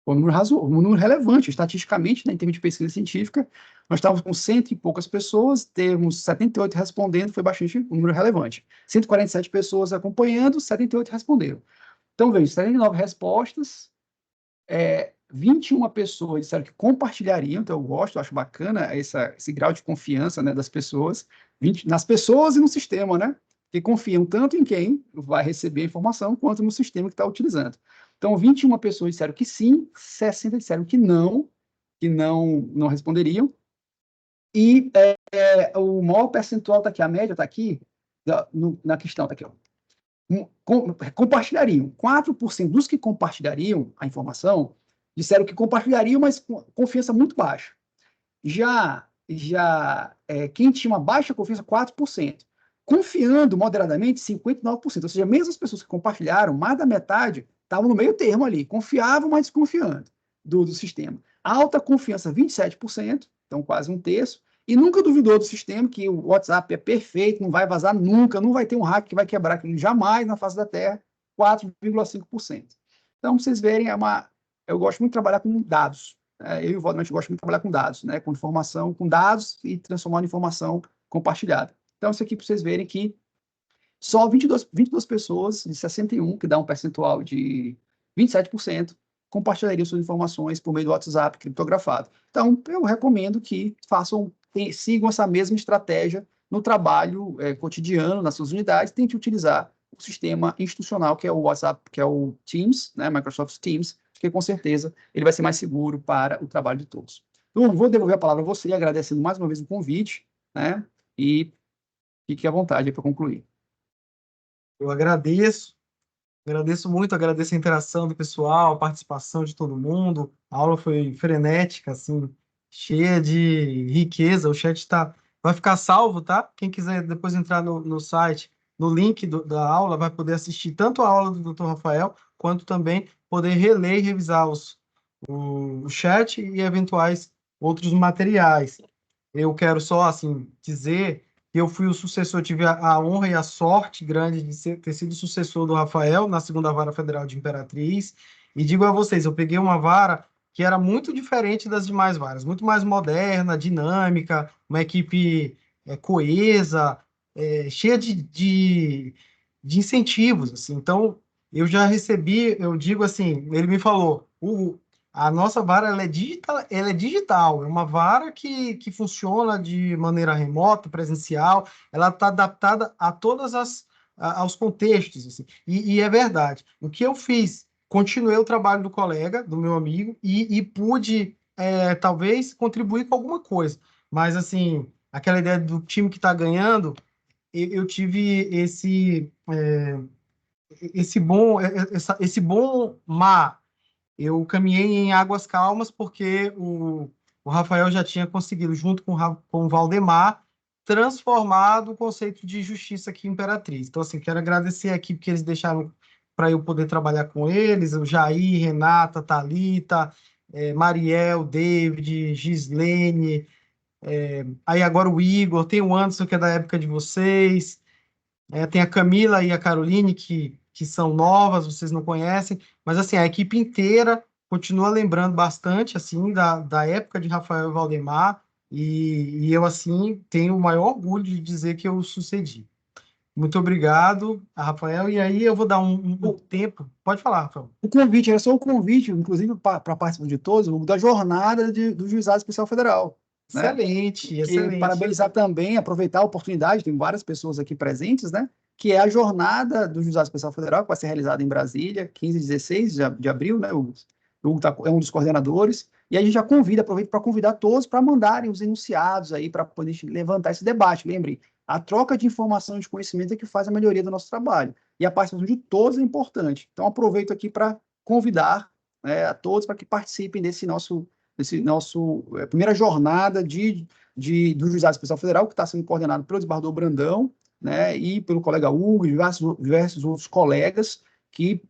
Um número razoável, um número relevante, estatisticamente, né, em termos de pesquisa científica. Nós estávamos com 100 e poucas pessoas, temos 78 respondendo, foi bastante um número relevante. 147 pessoas acompanhando, 78 responderam. Então, veja, 79 respostas, 21 pessoas disseram que compartilhariam, então eu gosto, eu acho bacana esse grau de confiança, né, das pessoas, nas pessoas e no sistema, né, que confiam tanto em quem vai receber a informação, quanto no sistema que está utilizando. Então, 21 pessoas disseram que sim, 60 disseram que não responderiam, e o maior percentual está aqui, a média está aqui, na questão, está aqui, ó. Compartilhariam. 4% dos que compartilhariam a informação disseram que compartilhariam, mas com confiança muito baixa. Já quem tinha uma baixa confiança, 4%. Confiando moderadamente, 59%. Ou seja, mesmo as pessoas que compartilharam, mais da metade estavam no meio termo ali, confiavam, mas desconfiando do sistema. Alta confiança, 27%, então quase um terço, e nunca duvidou do sistema, que o WhatsApp é perfeito, não vai vazar nunca, não vai ter um hack que vai quebrar aquilo jamais na face da Terra, 4,5%. Então, vocês verem, eu gosto muito de trabalhar com dados. Eu e o Valdemar, a gente gosta muito de trabalhar com dados, né? Com informação, com dados e transformar em informação compartilhada. Então, isso aqui para vocês verem que só 22 pessoas de 61, que dá um percentual de 27%, compartilhariam suas informações por meio do WhatsApp criptografado. Então, eu recomendo que sigam essa mesma estratégia no trabalho cotidiano, nas suas unidades, tente utilizar o sistema institucional, que é o WhatsApp, que é o Teams, né, Microsoft Teams, que com certeza ele vai ser mais seguro para o trabalho de todos. Então, vou devolver a palavra a você, agradecendo mais uma vez o convite, né, e fique à vontade para concluir. Eu agradeço muito, agradeço a interação do pessoal, a participação de todo mundo. A aula foi frenética, assim, cheia de riqueza. O chat vai ficar salvo, tá? Quem quiser depois entrar no site, no link da aula, vai poder assistir tanto a aula do Dr. Rafael, quanto também poder reler e revisar o chat e eventuais outros materiais. Eu quero só, assim, dizer que eu fui o sucessor, tive a honra e a sorte grande de ter sido sucessor do Rafael na segunda vara federal de Imperatriz. E digo a vocês, eu peguei uma vara que era muito diferente das demais varas, muito mais moderna, dinâmica, uma equipe coesa, cheia de incentivos, assim. Então, eu já recebi, eu digo assim, ele me falou, a nossa vara ela é digital, é uma vara que funciona de maneira remota, presencial, ela está adaptada a aos contextos, assim. E é verdade. O que eu fiz? Continuei o trabalho do colega, do meu amigo, e pude, talvez, contribuir com alguma coisa. Mas, assim, aquela ideia do time que está ganhando, eu tive esse bom mar. Eu caminhei em águas calmas porque o Rafael já tinha conseguido, junto com o Valdemar, transformar o conceito de justiça aqui em Imperatriz. Então, assim, quero agradecer a equipe que eles deixaram para eu poder trabalhar com eles, o Jair, Renata, Thalita, Mariel, David, Gislene, aí agora o Igor, tem o Anderson, que é da época de vocês, tem a Camila e a Caroline, que são novas, vocês não conhecem, mas assim, a equipe inteira continua lembrando bastante assim da época de Rafael e Valdemar, e eu assim tenho o maior orgulho de dizer que eu sucedi. Muito obrigado, Rafael, e aí eu vou dar um tempo. Pode falar, Rafael. O convite, era só o convite, inclusive para participar de todos, da jornada do Juizado Especial Federal. Né? Excelente, Que excelente. Parabenizar também, aproveitar a oportunidade, tem várias pessoas aqui presentes, né? Que é a jornada do Juizado Especial Federal, que vai ser realizada em Brasília, 15 e 16 de abril, né? O Hugo é um dos coordenadores, e a gente já aproveita para convidar todos para mandarem os enunciados aí, para poder levantar esse debate. Lembrem, a troca de informação e de conhecimento é que faz a melhoria do nosso trabalho, e a participação de todos é importante. Então, aproveito aqui para convidar a todos para que participem desse nosso primeira jornada do Juizado Especial Federal, que está sendo coordenado pelo desembargador Brandão, né, e pelo colega Hugo e diversos outros colegas, que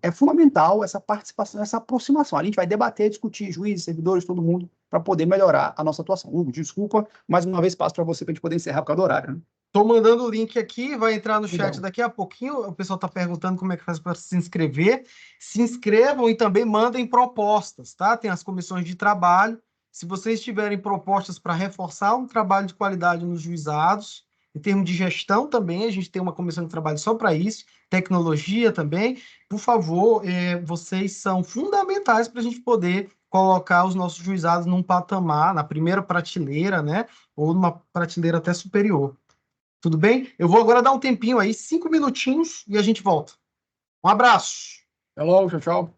é fundamental essa participação, essa aproximação. A gente vai debater, discutir, juízes, servidores, todo mundo, para poder melhorar a nossa atuação. Hugo, desculpa, mais uma vez passo para você, para a gente poder encerrar por causa do horário. Né? Estou mandando o link aqui, vai entrar no chat daqui a pouquinho. O pessoal está perguntando como é que faz para se inscrever. Se inscrevam e também mandem propostas, tá? Tem as comissões de trabalho. Se vocês tiverem propostas para reforçar um trabalho de qualidade nos juizados, em termos de gestão também, a gente tem uma comissão de trabalho só para isso, tecnologia também. Por favor, vocês são fundamentais para a gente poder colocar os nossos juizados num patamar, na primeira prateleira, né? Ou numa prateleira até superior. Tudo bem? Eu vou agora dar um tempinho aí, 5 minutinhos, e a gente volta. Um abraço. Até logo, tchau, tchau.